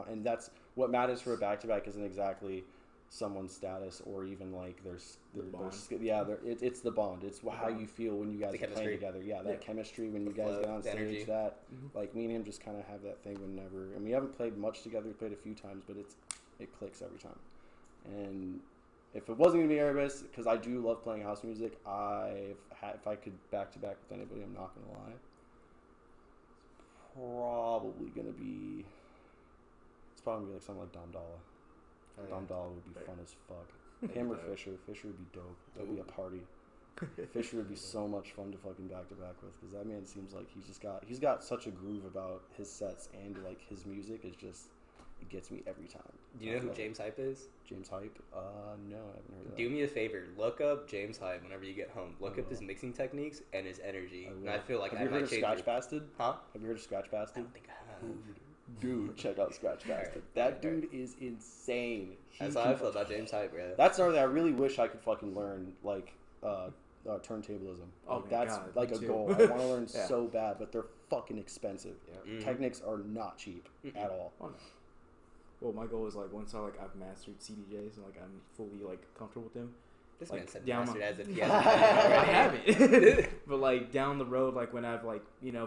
and that's what matters for a back to back isn't exactly someone's status or even like it's the bond. It's how you feel when you guys The are playing chemistry. together. Yeah, that chemistry when you The guys flow, get on the stage. energy. That Mhm. like me and him just kind of have that thing whenever, and we haven't played much together. We played a few times, but it clicks every time. And if it wasn't gonna be Erebus, because I do love playing house music, if I could back to back with anybody, I'm not gonna lie. It's probably gonna be like something like Dom Dalla. Oh, yeah. Dom Dalla would be Right. fun as fuck. Him or Fisher. Fisher would be dope. That'd be a party. Fisher would be so much fun to fucking back to back with because that man seems like he's got such a groove about his sets and like his music is just it gets me every time. Do you know who James Hype is? James Hype? No, I haven't heard of that. Do me a favor, look up James Hype whenever you get home. Look I up his will. mixing techniques and his energy. I And will. I feel like Have I you heard might of change Scratch your- Bastard? Huh? Have you heard of Scratch I Bastard? don't think I have. Dude, check out Scratch Alright, Bastard. That alright. dude is insane. That's how I feel about James Hype, bro. That's another thing. I really wish I could fucking learn like turntablism. Oh Like, my that's God, like me a too. goal. I want to learn Yeah. so bad, but they're fucking expensive. Yeah. Mhm. Techniques are not cheap at all. Oh, no. Well, my goal is like once I've mastered CDJs and like I'm fully like comfortable with them. This like, man said down mastered my- as if he I hasn't haven't, but like down the road, like when I've like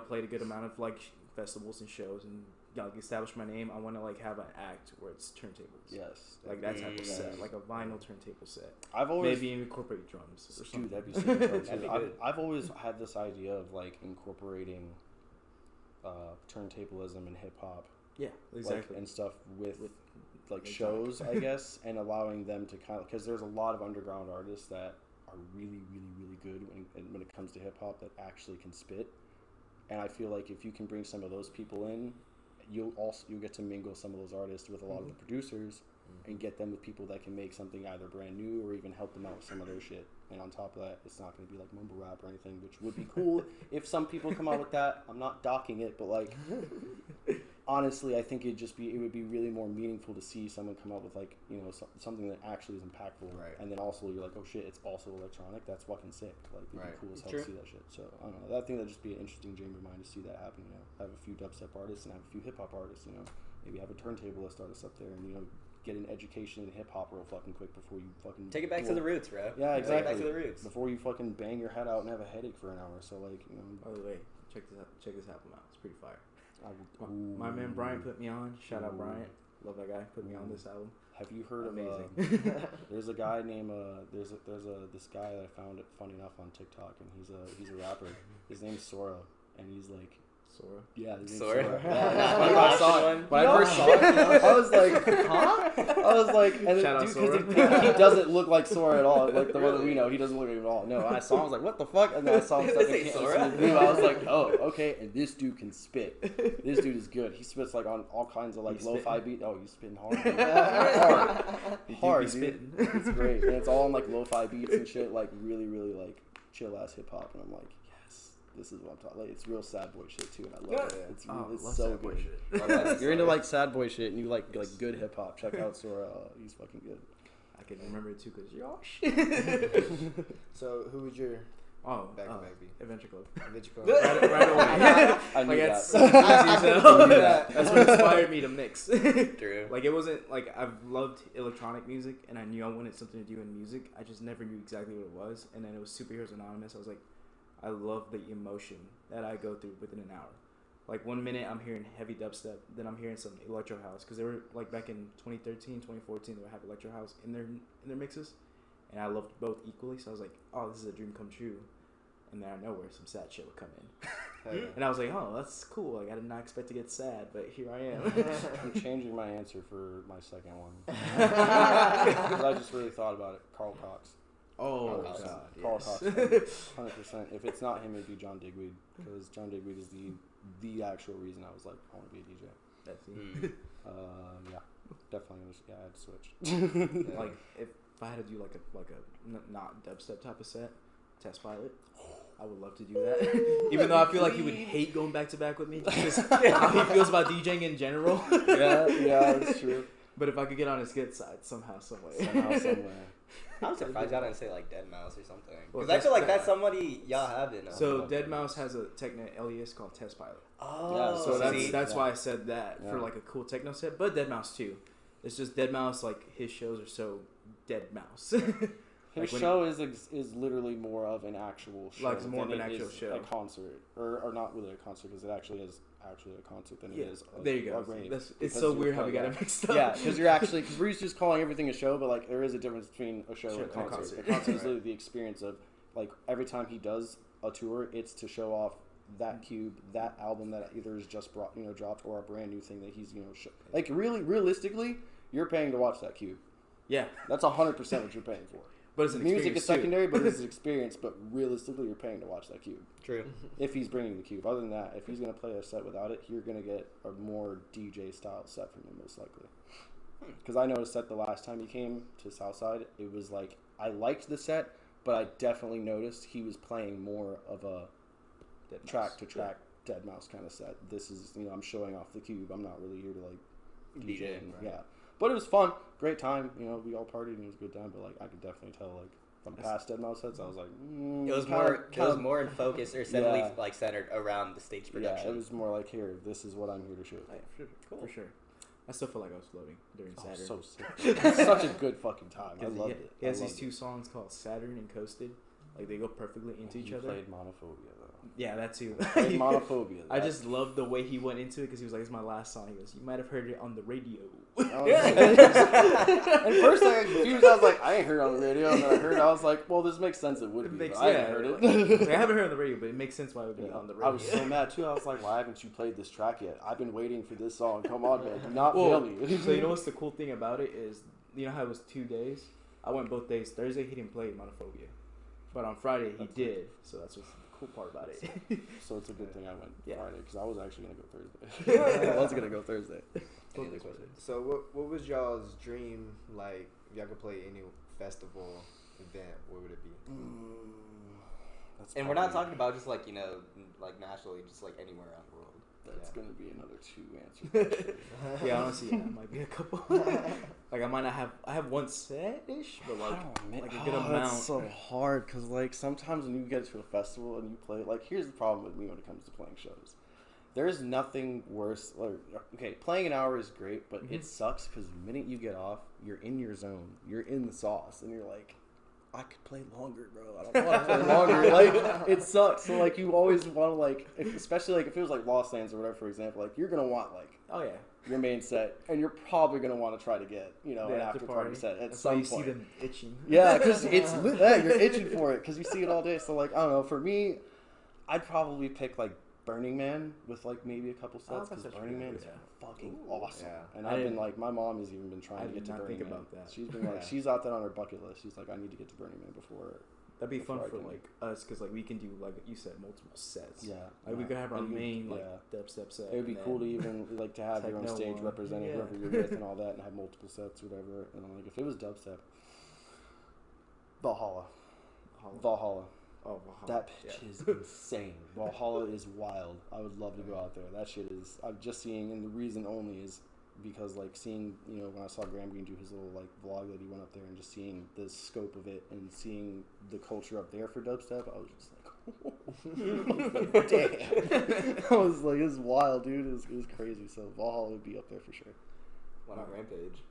played a good amount of like festivals and shows and like established my name, I want to like have an act where it's turntables. Yes. Like that type of Mm. set, like a vinyl turntable set. I've always Maybe incorporate drums or something. dude, that'd be super fun, That'd be too. good. I've always had this idea of like incorporating turntablism and hip hop Yeah, exactly. like, and stuff with like Exactly. shows, I guess, and allowing them to kind of because there's a lot of underground artists that are really, really, really good when it comes to hip hop that actually can spit. And I feel like if you can bring some of those people in, you'll get to mingle some of those artists with a lot of the producers and get them with people that can make something either brand new or even help them out with some of their shit. And on top of that, it's not going to be like mumble rap or anything, which would be cool if some people come out with that. I'm not docking it, but like honestly, I think it would be really more meaningful to see someone come out with like something that actually is impactful. Right. And then also you're like, oh shit, it's also electronic. That's fucking sick. Like it'd Right. be cool as hell True. to see that shit. So I don't know. I think that'd just be an interesting dream of mine to see that happen. Have a few dubstep artists and have a few hip hop artists. Maybe have a turntablist artist up there and get an education in hip hop real fucking quick before you fucking Take it back to the roots, bro. Yeah, Take it exactly. back to the roots. Before you fucking bang your head out and have a headache for an hour. So like By the way, check this album out. It's pretty fire. I would, My man Bryant put me on. Shout out Bryant. Love that guy. Put me on this album. Have you heard Amazing. of there's a guy named there's this guy that I found it funny enough on TikTok and he's a rapper. His name's Sora and he's like Sora. Yeah, his name's Sora? Sora. Yeah, Yeah, when I saw it- when I first saw it, I was like, huh? I was like, and Shout out dude, because Sora. he doesn't look like Sora at all. Like the one that we know, he doesn't look like him at all. No, I saw him, I was like, what the fuck? And then I saw him This stuff ain't in Sora. Kneusance Blue. I was like, oh, okay. And this dude can spit. This dude is good. He spits like on all kinds of like He's lo-fi spitting? beats. Oh, he's spitting hard. Dude. Hard. He do Hard, be dude. spitting. It's great. And it's all on like lo-fi beats and shit, like really, really like chill ass hip hop. And I'm like, yes, this is what I'm talking. Like, it's real sad boy shit too, and I love it. It's, Oh, it's love so sad boy good. shit. Yeah, if you're into like sad boy shit and you like good hip hop, check out Sora. He's fucking good. I can remember it too because you're all shit. So who would your Oh, back be? Adventure Club. Adventure Club? Right away. I knew Like, that. that's I knew that. That's what inspired me to mix. True. Like, it wasn't like I've loved electronic music and I knew I wanted something to do in music. I just never knew exactly what it was. And then it was Superheroes Anonymous. I was like, I love the emotion that I go through within an hour. Like, 1 minute I'm hearing heavy dubstep, then I'm hearing some electro house because they were like back in 2013, 2014 they would have electro house in their mixes, and I loved both equally. So I was like, oh, this is a dream come true. And then out of nowhere, some sad shit would come in. Hell yeah. And I was like, oh, that's cool. Like, I did not expect to get sad, but here I am. I'm changing my answer for my second one. 'Cause I just really thought about it. Carl Cox. Oh, Cox. God. Carl Yes. Cox. 100%. If it's not him, it'd be John Digweed. Because John Digweed is the actual reason I was like, I want to be a DJ. That's Mm. it. Yeah. Definitely. Yeah, I had to switch. Like, if I had to do like a not dubstep type of set, Test Pilot, I would love to do that. Even though I feel like he would hate going back to back with me because how he feels about DJing in general. yeah, that's true. But if I could get on his good side somehow, some way. Somehow, somewhere. I'm surprised y'all didn't say like Dead Mouse or something. Well, Because I feel like that's- that's somebody y'all have in. So Deadmau5 has a techno alias called Test Pilot. Oh, Yeah, So see? that's why I said that for Yeah. like a cool techno set. But Deadmau5 too. It's just Deadmau5, like his shows are so Deadmau5. His Like, when show is literally more of an actual show. Like, it's more of than an it actual is show. a concert, or not really a concert because it actually is actually a concert than Yeah, it is. there you go. A rave. It's Because so you're weird how we playing- got it mixed up. Yeah, because you're actually because we're just calling everything a show, but like there is a difference between a show Sure, and a and a concert. concert. The concert is Right. literally the experience of like every time he does a tour, it's to show off that cube, that album that either is just dropped or a brand new thing that he's like really realistically, you're paying to watch that cube. Yeah, That's 100% what you're paying for. but it's an Music experience is too. secondary, but it's an experience. But realistically, you're paying to watch that cube. True. If he's bringing the cube, other than that, if he's gonna play a set without it, you're gonna get a more DJ style set from him most likely. Because I noticed that the last time he came to Southside, it was like I liked the set, but I definitely noticed he was playing more of a Deadmau5. track to track Deadmau5 kind of set. This is I'm showing off the cube. I'm not really here to like DJ. right. Yeah, but it was fun, great time. We all partied and it was a good time. But like I could definitely tell like from past Deadmau5 sets, I was like, It was more in focus or suddenly Yeah. like centered around the stage production. Yeah, it was more like here. This is what I'm here to show. Oh, yeah, for sure. For sure. I still feel like I was floating during Oh, Saturn. so sick. It's such a good fucking time. I loved it. He has I these loved two it. songs called Saturn and Coasted. Like, they go perfectly into each He other. played Monophobia though. Yeah, that too. Played Monophobia. I just love the way he went into it because he was like, "It's my last song." He goes, "You might have heard it on the radio." At first I got confused. I was like, I ain't heard it on the radio. And then I heard it. I was like, well, this makes sense. It would It be. makes But I haven't heard it. Like, I haven't heard it on the radio, but it makes sense why it would be on the radio. I was so mad too. I was like, why haven't you played this track yet? I've been waiting for this song. Come on, man. Do not fail me. So you know what's the cool thing about it is, you know how it was 2 days? I went both days. Thursday he didn't play Monophobia, but on Friday he did. So that's what's the cool part about it. So it's a good thing I went Yeah. Friday because I was actually gonna go Thursday. I was gonna go Thursday. Any other questions? So what was y'all's dream like? If y'all could play any festival event, what would it be? That's And we're not probably- talking about just like like nationally, just like anywhere around the world. That's Yeah. gonna be another 2 answers. Yeah, honestly, yeah, it might be a couple. Like, I might not have. I have one set-ish, but like a good amount. That's so hard because like sometimes when you get to a festival and you play, like here's the problem with me when it comes to playing shows. There's nothing worse. Okay, playing an hour is great, but it sucks because the minute you get off, you're in your zone, you're in the sauce, and you're like, I could play longer, bro. I don't want to play longer. Like, it sucks. So like you always want to like, especially like if it was like Lost Lands or whatever, for example, like you're gonna want like Oh yeah, your main set, and you're probably gonna want to try to get an the after party set at That's why some you point. see them itching. Yeah, because it's you're itching for it because you see it all day. So like I don't know, for me, I'd probably pick like Burning Man with like maybe a couple sets because that's Burning really Man good, is yeah. fucking Ooh, awesome. yeah. And I I've been didn't- like, my mom has even been trying I to get did to not Burning think Man. about that. She's been like, Yeah. she's out there on her bucket list. She's like, I need to get to Burning Man before. That'd be fun Before I for can- like us because like we can do like you said multiple sets. Yeah. Like we could have our And you- main like yeah. dubstep set. It would be and cool to then- even like to have your own techno stage one. representing Yeah. whoever you're with and all that, and have multiple sets, or whatever. And I'm like, if it was dubstep, Valhalla. Oh, wow. That bitch is insane. Valhalla is wild. I would love to go out there. That shit is. I'm just seeing, and the reason only is because like seeing, you know, when I saw Graham Green do his little like vlog that he went up there and just seeing the scope of it and seeing the culture up there for dubstep, I was just like, damn. I was like, it's wild, dude. It was crazy. So Valhalla would be up there for sure. Why not Rampage?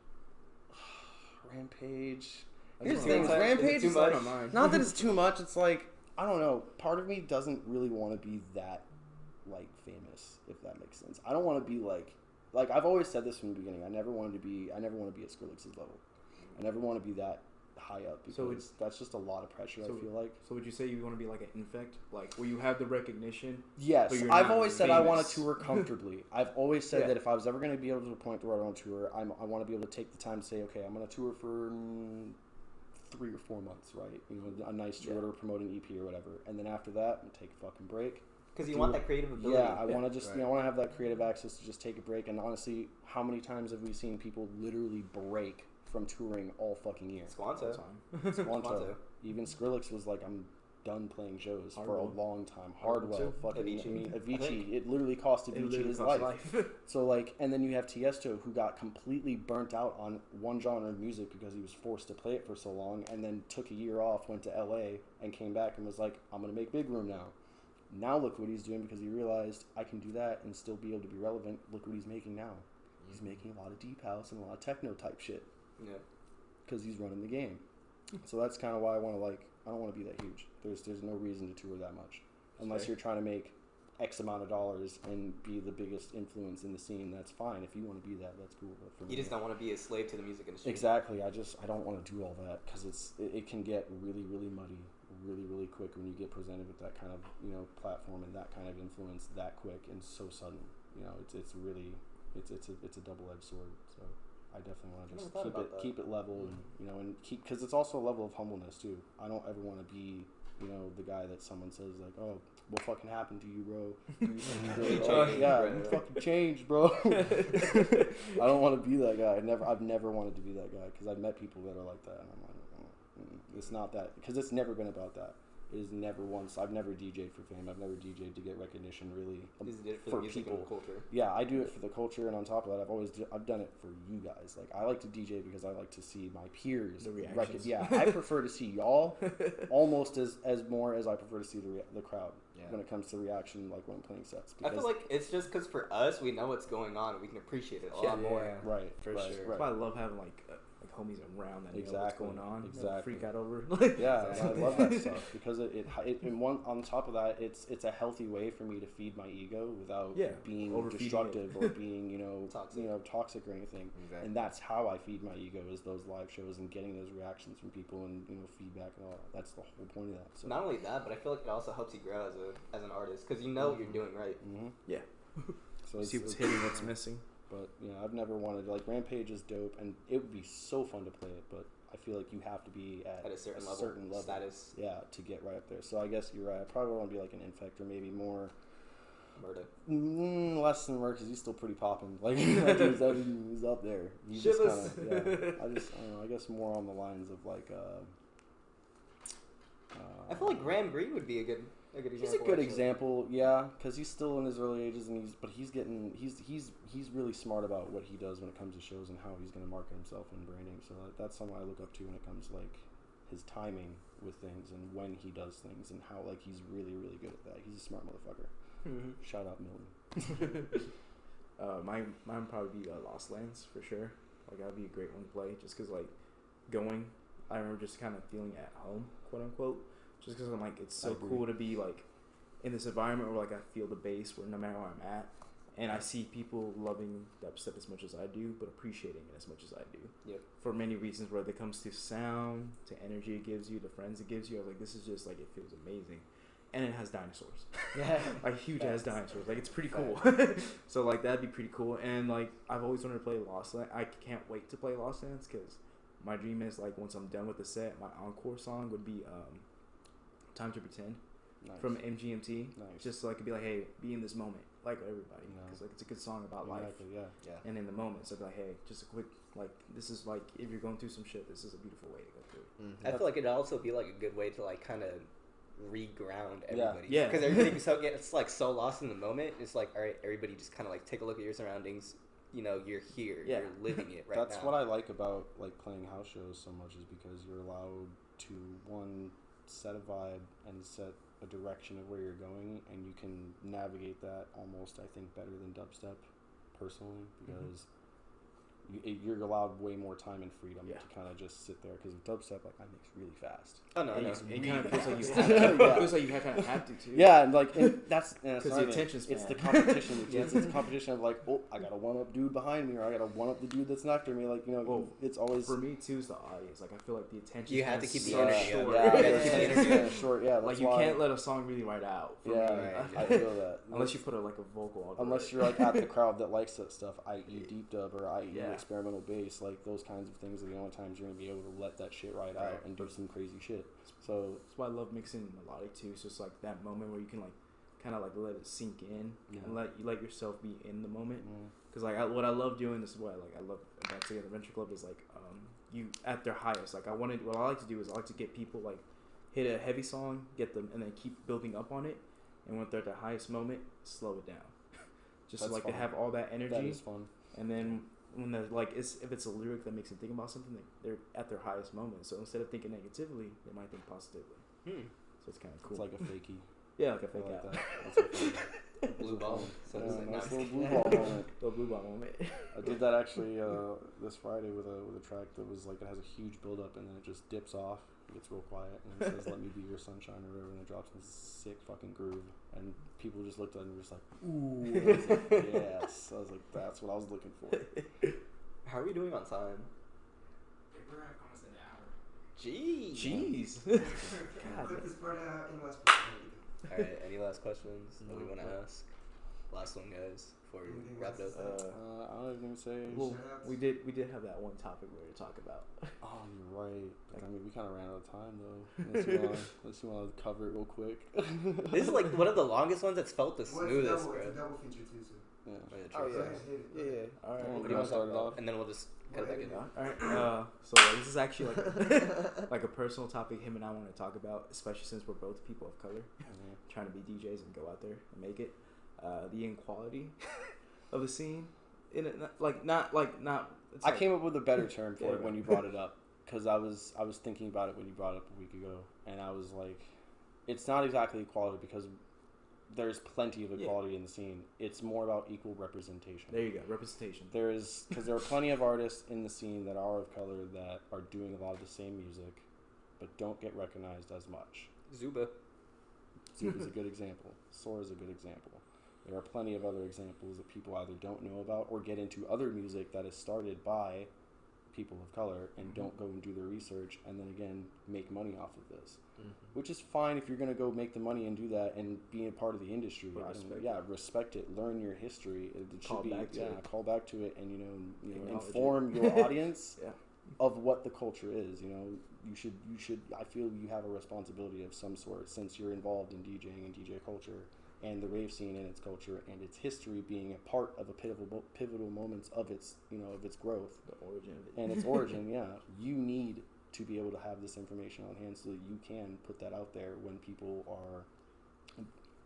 Rampage. That's Here's the what thing. I'm saying. Rampage Is it too is like, much? not that it's too much. It's like, I don't know. Part of me doesn't really want to be that like famous, if that makes sense. I don't want to be like I've always said this from the beginning. I never want to be at Skrillex's level. I never want to be that high up because that's just a lot of pressure. I feel like. So would you say you want to be like an infect, like where you have the recognition? Yes, but you're I've not always said I want to famous? tour comfortably. I've always said Yeah. that if I was ever going to be able to the point where I want to tour, I want to be able to take the time to say, okay, I'm going to tour for 3 or 4 months, right? You know, a nice tour to promote an EP or whatever, and then after that, I'm gonna take a fucking break. Because you want that creative ability. Yeah, I want to just, right. you know, I want to have that creative access to just take a break. And honestly, how many times have we seen people literally break from touring all fucking year? Squanto. Squanto. Even Skrillex was like, I'm done playing shows for a Hardwell. long time. Hardwell Hardwell, too. fucking, Avicii. I mean, I Avicii. think. It literally cost Avicii his life. life. So like, and then you have Tiesto, who got completely burnt out on one genre of music because he was forced to play it for so long, and then took a year off, went to LA, and came back and was like, I'm gonna make big room now. Now look what he's doing because he realized I can do that and still be able to be relevant. Look what he's making now. He's making a lot of deep house and a lot of techno type shit Yeah. because he's running the game. So that's kind of why I want to I don't want to be that huge. There's no reason to tour that much unless fair. you're trying to make X amount of dollars and be the biggest influence in the scene. That's fine. If you want to be that, that's cool. But for You me, just don't want to be a slave to the music industry. exactly. I don't want to do all that because it can get really, really muddy really, really quick when you get presented with that kind of, you know, platform and that kind of influence that quick and so sudden. You know, it's really it's a double-edged sword. So I definitely want to I just never thought about that. keep it level and, you know, and keep, because it's also a level of humbleness too. I don't ever want to be, you know, the guy that someone says like, oh, what fucking happened to you, bro? You changed, yeah, bro. you fucking changed, bro. I don't want to be that guy. I've never wanted to be that guy because I've met people that are like that, and I'm like, it's not that, because it's never been about that. It is never once. I've never DJ'd for fame. I've never DJ'd to get recognition, really. This is it for the music and the culture. Yeah, I do it for the culture, and on top of that, I've done it for you guys. Like, I like to DJ because I like to see my peers. The reactions. Yeah, I prefer to see y'all almost as more as I prefer to see the crowd when it comes to reaction, like when I'm playing sets. I feel like it's just because for us, we know what's going on and we can appreciate it a lot more. Right, For right, sure. right. That's why I love having like homies around that know what's Exactly, going on. exactly. Don't freak out over. Yeah, I love that stuff because it and one on top of that, it's a healthy way for me to feed my ego without being overfeeding destructive it. or being Toxic. toxic or anything. Exactly. And that's how I feed my ego, is those live shows and getting those reactions from people and feedback and all that. That's the whole point of that. So Not only that, but I feel like it also helps you grow as an artist because you know what you're doing right. Yeah. so See what's hitting, what's missing. But I've never wanted, like, Rampage is dope and it would be so fun to play it, but I feel like you have to be at a certain level, status. Yeah, to get right up there. So I guess you're right. I probably want to be like an infect or maybe more. Murder. Less than Murder because he's still pretty popping. Like he's up there. He's just kind of I don't know. I guess more on the lines of like. I feel like Graham Greene would be a good example. He's a good example, yeah, because he's still in his early ages and he's really smart about what he does when it comes to shows and how he's going to market himself and branding. So that's someone I look up to when it comes to like his timing with things and when he does things and how like he's really, really good at that. He's a smart motherfucker. Shout out Milton. Mine would probably be Lost Lands for sure. Like that'd be a great one to play just because like going, I remember just kind of feeling at home, quote unquote. Just because I'm like, it's so cool to be like in this environment where like I feel the bass where no matter where I'm at, and I see people loving dubstep as much as I do, but appreciating it as much as I do. Yep. For many reasons, whether it comes to sound, to energy it gives you, the friends it gives you. I was like, this is just like, it feels amazing. and it has dinosaurs. Yeah. Like huge ass dinosaurs. Like it's pretty cool. So like that'd be pretty cool. And like I've always wanted to play Lost Dance. I can't wait to play Lost Dance because my dream is like once I'm done with the set, my encore song would be Time to Pretend from MGMT. Nice. Just so I could be like, hey, be in this moment, like everybody, because like it's a good song about life. Yeah. And in the moment, so I'd be like, hey, just a quick, like, this is like if you're going through some shit, this is a beautiful way to go through it. Mm-hmm. I feel like it'd also be like a good way to like kind of reground everybody. Yeah. Because everybody gets like so lost in the moment. It's like, all right, everybody just kind of like take a look at your surroundings. You know, you're here. Yeah. You're living it right That's now. what I like about like playing house shows so much is because you're allowed to one set a vibe and set a direction of where you're going, and you can navigate that almost, I think, better than dubstep personally, because you're allowed way more time and freedom to kind of just sit there, because with dubstep, like, I mix really fast. Oh no, no. It kind of feels like you have to. It feels like you kind of have to too. Yeah, and like that's because not the even- attention span. It's the competition. It's the competition of like, oh, I got to one up dude behind me, or I got to one up the dude that's after me. Like, you know, Well, it's always For me too is the audience. Like I feel like the attention. You have span to keep is the so energy up. short. Yeah, yeah, you gotta yeah, keep the it's energy kinda short. Yeah, that's Like you why, can't let a song really ride out. For Yeah, me. I feel that. Unless you put like a vocal. Unless you're like at the crowd that likes that stuff, i.e. deep dub or i.e. Yeah. experimental bass, like those kinds of things are the only times you're gonna be able to let that shit ride out and do some crazy shit. So That's why I love mixing melodic too. So it's like that moment where you can like kind of like let it sink in and let yourself be in the moment. Because like what I love doing, this is what I love about Together Venture Club is like you at their highest. Like what I like to do is I like to get people like hit a heavy song, get them, and then keep building up on it. And when they're at their highest moment, slow it down. Just so, That's like fun. they have all that energy. that is fun. And then when they're like, if it's a lyric that makes them think about something, they're at their highest moment. So instead of thinking negatively, they might think positively. So it's kind of cool. It's like a fakie. Yeah, like a I fake like out. that. That's a fun. Blue ball. So Yeah, it's like, nice no. little blue ball moment. The blue ball moment. I did that actually this Friday with a track that was like, it has a huge build up and then it just dips off, gets real quiet, and it says "Let me be your sunshine" or whatever, and it drops in this sick fucking groove, and people just looked at it and were just like, "Ooh!" I was like, yes, I was like, that's what I was looking for. How are we doing on time? We're at almost an hour. Jeez. God. Clip this part out and last part. All right. Any last questions that we want to ask? Last one, guys, before we Anything wrap it else? up. I don't even say. Well, Shoutouts? we did have that one topic we were to talk about. Oh, you're right. But, I mean, we kind of ran out of time though. Unless you want to cover it real quick. This is like one of the longest ones that's felt the Well, smoothest, it's bro. a double feature too, so. Yeah. Oh, Oh true. yeah, yeah. All right. Well, What do you want to start start it off? off? And then we'll just cut it back in. All right. So this is actually like a personal topic him and I want to talk about, especially since we're both people of color, trying to be DJs and go out there and make it. The inequality of the scene, in it, not. It's I like, came up with a better term for Yeah, it when you brought it up, because I was thinking about it when you brought it up a week ago, and I was like, it's not exactly equality because there's plenty of equality in the scene. It's more about equal representation. There you go, representation. Because there are plenty of artists in the scene that are of color that are doing a lot of the same music, but don't get recognized as much. Zuba. Zuba's a good example. Sora's a good example. There are plenty of other examples that people either don't know about or get into other music that is started by people of color and don't go and do their research and then again make money off of this. Which is fine if you're going to go make the money and do that and be a part of the industry. Respect it. Learn your history. It should Call be back to it. Call back to it and Acknowledge inform it. your audience Yeah. of what the culture is. You should I feel you have a responsibility of some sort since you're involved in DJing and DJ culture and the rave scene and its culture and its history being a part of a pivotal moments of its of its growth The origin of it. and its origin. You need to be able to have this information on hand so that you can put that out there when people are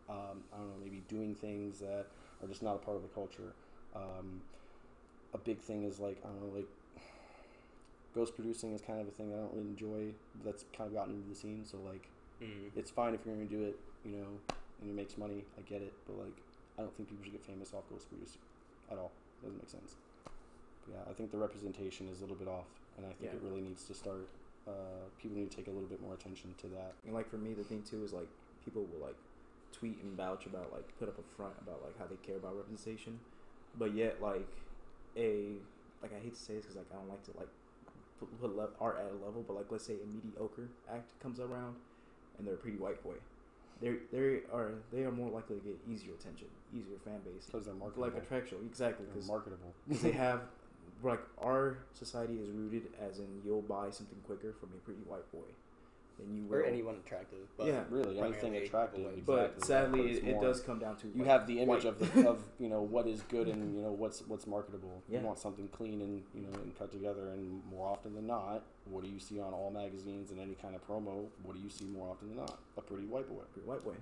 I don't know, maybe doing things that are just not a part of the culture. A big thing is like, I don't know, like ghost producing is kind of a thing that I don't really enjoy. That's kind of gotten into the scene, so like it's fine if you're going to do it, and it makes money. I get it, but like I don't think people should get famous off ghost producing at all. It doesn't make sense. But yeah, I think the representation is a little bit off, and I think it really needs to start. People need to take a little bit more attention to that. And like for me, the thing too is like people will like tweet and vouch about like put up a front about like how they care about representation, but yet like I hate to say this because like I don't like to like put art at a level, but like let's say a mediocre act comes around and they're a pretty white boy, they are more likely to get easier attention, easier fan base, Because they're marketable. like attraction. Exactly, They're because marketable. they have like our society is rooted as in you'll buy something quicker from a pretty white boy than you will. Or anyone attractive. But Yeah. Really, anything primarily attractive. white. Exactly. But sadly, it's it more- does come down to You like, have the image white. of what is good and what's marketable. Yeah. You want something clean and and cut together. And more often than not, what do you see on all magazines and any kind of promo? What do you see more often than not? A pretty white boy. pretty white boy,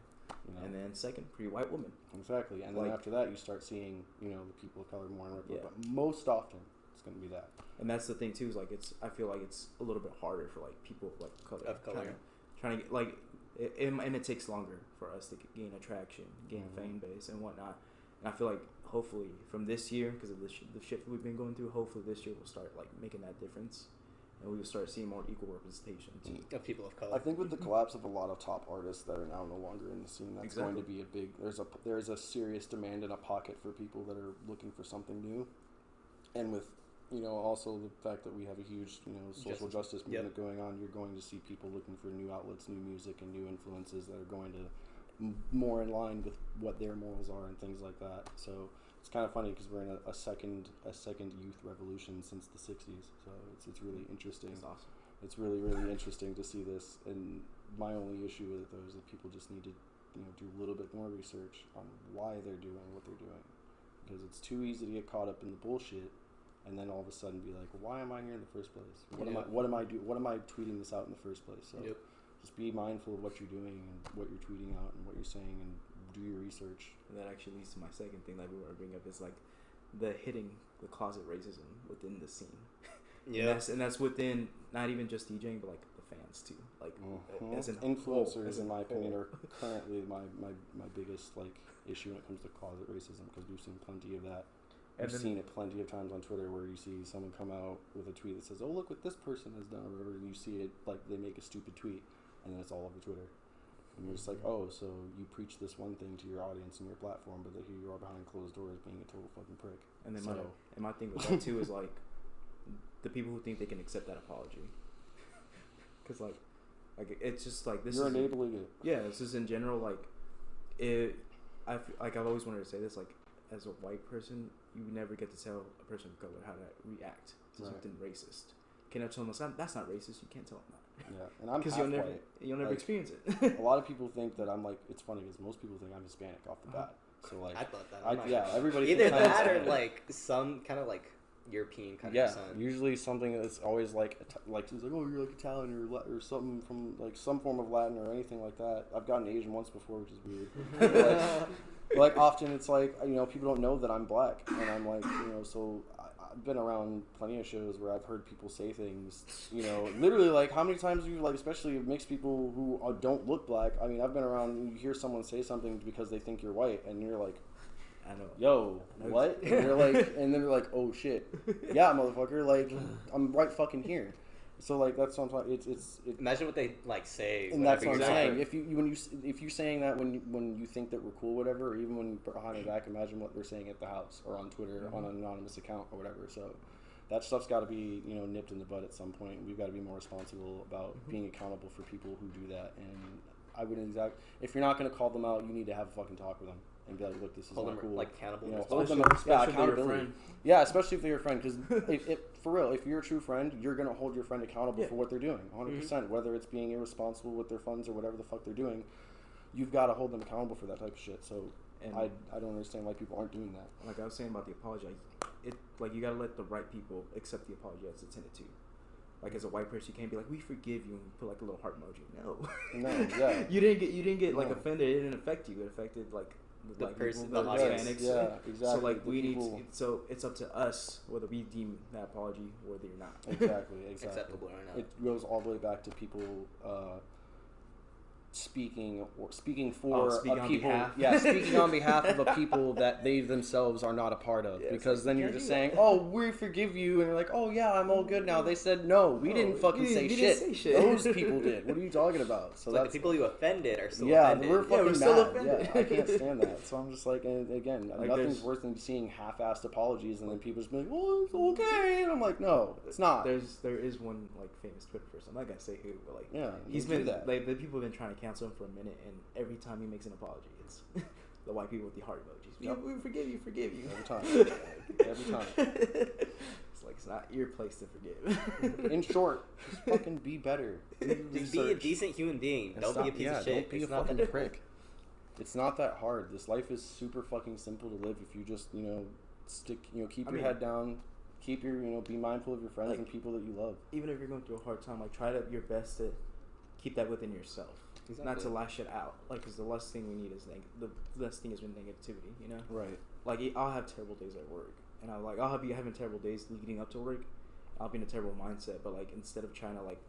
You know? and then second, pretty white woman. Exactly. And then Like- after that, you start seeing the people of color more and more. Yeah. But most often, it's going to be that. And that's the thing too, is like I feel like it's a little bit harder for like people of like color, Of color. trying to get like and it takes longer for us to gain attraction, gain Mhm. fan base and whatnot. And I feel like hopefully from this year, because of the shift we've been going through, hopefully this year we'll start like making that difference, and we will start seeing more equal representation too. Of people of color. I think with the collapse of a lot of top artists that are now no longer in the scene, that's going to be a big. There's a serious demand in a pocket for people that are looking for something new, and with also the fact that we have a huge social justice movement going on, you're going to see people looking for new outlets, new music, and new influences that are going to more in line with what their morals are and things like that. So it's kind of funny because we're in a second youth revolution since the '60s. So it's really interesting. It's awesome. It's really, really interesting to see this. And my only issue with it, though, is that people just need to, do a little bit more research on why they're doing what they're doing. Because it's too easy to get caught up in the bullshit, and then all of a sudden be like, why am I here in the first place? What am I tweeting this out in the first place? So just be mindful of what you're doing and what you're tweeting out and what you're saying, and do your research. And that actually leads to my second thing that we want to bring up is like the hitting the closet racism within the scene. Yeah. And that's within not even just DJing, but like the fans too. Like as an influencers, whole, in my opinion, are currently my biggest issue when it comes to closet racism, because we've seen plenty of that. I've seen it plenty of times on Twitter where you see someone come out with a tweet that says, "Oh, look what this person has done," or whatever, and you see it like they make a stupid tweet, and then it's all over Twitter. And you're just like, oh, so you preach this one thing to your audience and your platform, but here you are behind closed doors being a total fucking prick. And then my thing with that too is like the people who think they can accept that apology, because like it's just like this. You're is enabling it. Yeah, this is in general like I've always wanted to say this, like as a white person, you never get to tell a person of color how to react to something racist. You cannot tell them that's not racist. You can't tell them that. Yeah, and I'm because half you'll never like, experience it. A lot of people think that I'm like. It's funny because most people think I'm Hispanic off the bat. So like, I thought that. Everybody. Either thinks I'm that or Hispanic. like some kind of like European kind of descent. Usually something that's always like it's like, oh, you're like Italian or something from like some form of Latin or anything like that. I've gotten Asian once before, which is weird. like often it's like people don't know that I'm black, and I'm like so. I've been around plenty of shows where I've heard people say things, literally like how many times have you like, especially mixed people who don't look black. I mean, I've been around and you hear someone say something because they think you're white, and you're like, I know. Yo, what? And they're like, and then they're like, oh shit, yeah, motherfucker, like I'm right fucking here. So like that's what I'm talking. It's imagine what they like say. And that's what I'm saying. If you're saying that when you think that we're cool, whatever, or even when you're behind your back, imagine what they're saying at the house or on Twitter on an anonymous account or whatever. So that stuff's got to be nipped in the bud at some point. We've got to be more responsible about being accountable for people who do that. And I wouldn't if you're not going to call them out, you need to have a fucking talk with them and be like, look, this is hold not them cool. like accountable. Hold them, accountability. Yeah, especially if they're your friend, because for real, if you're a true friend, you're gonna hold your friend accountable for what they're doing, 100%. Whether it's being irresponsible with their funds or whatever the fuck they're doing, you've got to hold them accountable for that type of shit. So I don't understand why people aren't doing that. Like I was saying about the apology, you gotta let the right people accept the apology as intended to. Like as a white person, you can't be like, "We forgive you," and put like a little heart emoji. No, yeah. you didn't get like offended. It didn't affect you. It affected like the black person, people, the Hispanics. audience. Yeah, exactly. So like so it's up to us whether we deem that apology worthy or not. Exactly. Acceptable or not. It goes all the way back to people speaking for a people. Yeah, speaking on behalf of a people that they themselves are not a part of. Yeah, because then you're just saying, that. "Oh, we forgive you," and you're like, "Oh yeah, I'm all good now." They said, "No, we didn't fucking say shit. Those people did. What are you talking about?" So like that's the people you offended are still yeah, offended. we're fucking mad. still offended. Yeah, I can't stand that. So I'm just like, and again, Like nothing's worse than seeing half-assed apologies, and then people just be like, "Well, it's okay," and I'm like, "No, it's not." There is one like famous Twitter person. I'm not gonna say who, but like Yeah, he's do been that. like the people have been trying to cancel him for a minute, and every time he makes an apology, it's the white people with the heart emojis. Yep. We forgive you. Every time. Every time. It's like, it's not your place to forgive. In short, just fucking be better. Just be a decent human being. And Don't stop- be a piece yeah, of shit. Don't be It's a not fucking that prick. It's not that hard. This life is super fucking simple to live if you just, keep your head down, keep your, be mindful of your friends and people that you love. Even if you're going through a hard time, like, try to your best to keep that within yourself. Exactly. Not to lash it out. Like, because the last thing we need is the last thing is negativity, you know? Right. Like, I'll have terrible days at work. And I'll be having terrible days leading up to work. I'll be in a terrible mindset. But, like, instead of trying to, like,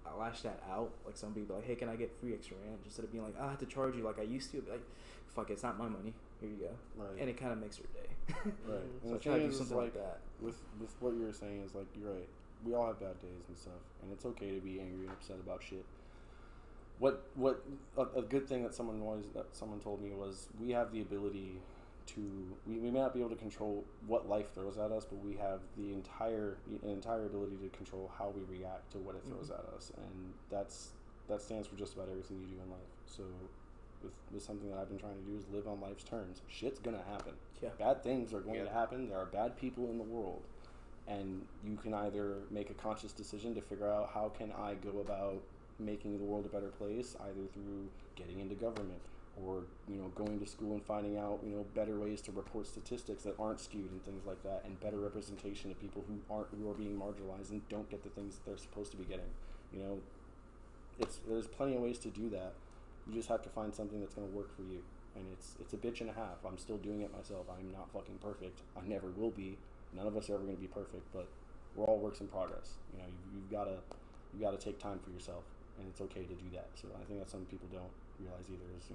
I lash that out, like, some people be like, hey, can I get free extra rand? Instead of being like, I have to charge you like I used to. Be like, fuck it, it's not my money. Here you go. Right. And it kind of makes your day. Right. So And I the try to thing do is, something like that. With what you were saying is, like, you're right. We all have bad days and stuff. And it's okay to be angry and upset about shit. A good thing that someone told me was we have the ability to we may not be able to control what life throws at us, but we have the entire ability to control how we react to what it throws at us, and that stands for just about everything you do in life. So with something that I've been trying to do is live on life's terms. Shit's gonna happen. Yeah. Bad things are going to happen. There are bad people in the world, and you can either make a conscious decision to figure out how can I go about making the world a better place, either through getting into government or going to school and finding out better ways to report statistics that aren't skewed and things like that, and better representation of people who are being marginalized and don't get the things that they're supposed to be getting. There's plenty of ways to do that. You just have to find something that's going to work for you, and it's a bitch and a half. I'm still doing it myself. I'm not fucking perfect. I never will be. None of us are ever going to be perfect, but we're all works in progress. You've got to take time for yourself, and it's okay to do that. So I think that some people don't realize either is,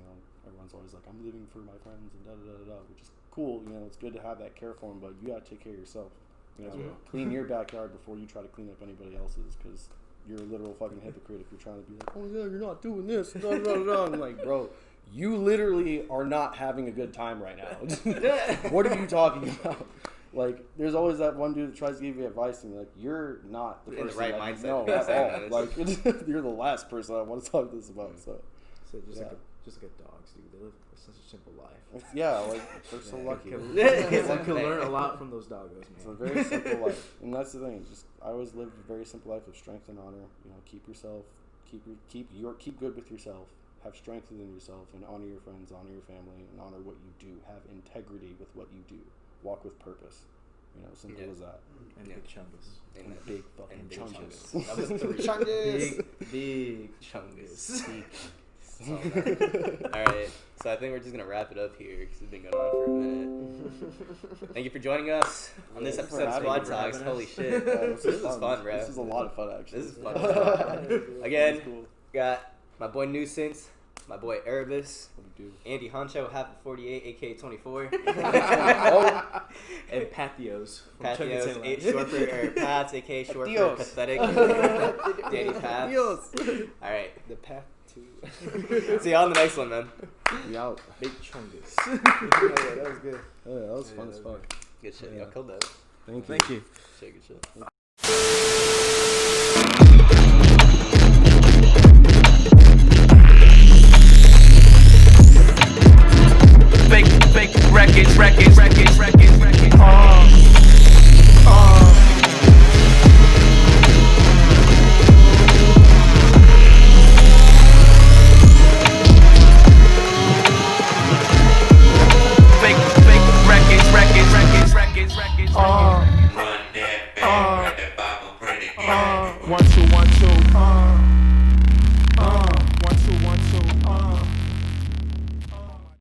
everyone's always like, I'm living for my friends and da-da-da-da-da, which is cool. It's good to have that care for them, but you got to take care of yourself. Clean your backyard before you try to clean up anybody else's, because you're a literal fucking hypocrite if you're trying to be like, oh yeah, you're not doing this, da-da-da-da. I'm like, bro, you literally are not having a good time right now. What are you talking about? Like, there's always that one dude that tries to give you advice, and you're like, you're not the person right right mindset. No, at all. Like, you're the last person I want to talk this about. So just like dogs, dude. They live such a simple life. Yeah, like, they're so lucky. You can learn a lot from those doggos, man. It's a very simple life, and that's the thing. Just I always lived a very simple life of strength and honor. Keep yourself, keep good with yourself. Have strength within yourself, and honor your friends, honor your family, and honor what you do. Have integrity with what you do. Walk with purpose. Simple as that. And big chungus. And big fucking big chungus. That was 3. Chungus. Big Chungus. Alright, so I think we're just going to wrap it up here because it's been going on for a minute. Thank you for joining us on this Thanks for episode of having Squad me, Talks. bro. Holy shit. This is fun, bro. This is a lot of fun, actually. This is fun. Again, Cool. got my boy Kneusance, my boy Erebus, What do you do? Andy Honcho, half of 48, aka 24. and Patios. from Patios, Chungus 8 Inland. short for Pats, aka short for Adios. pathetic. Danny Pats. Adios. Alright, The path to. see you on the next one, man. We out. Big chungus. Yeah, that was good. Yeah, that was fun as fuck. Good shit. Yeah. Y'all killed that. Thank you. Thank you. Shit, good shit.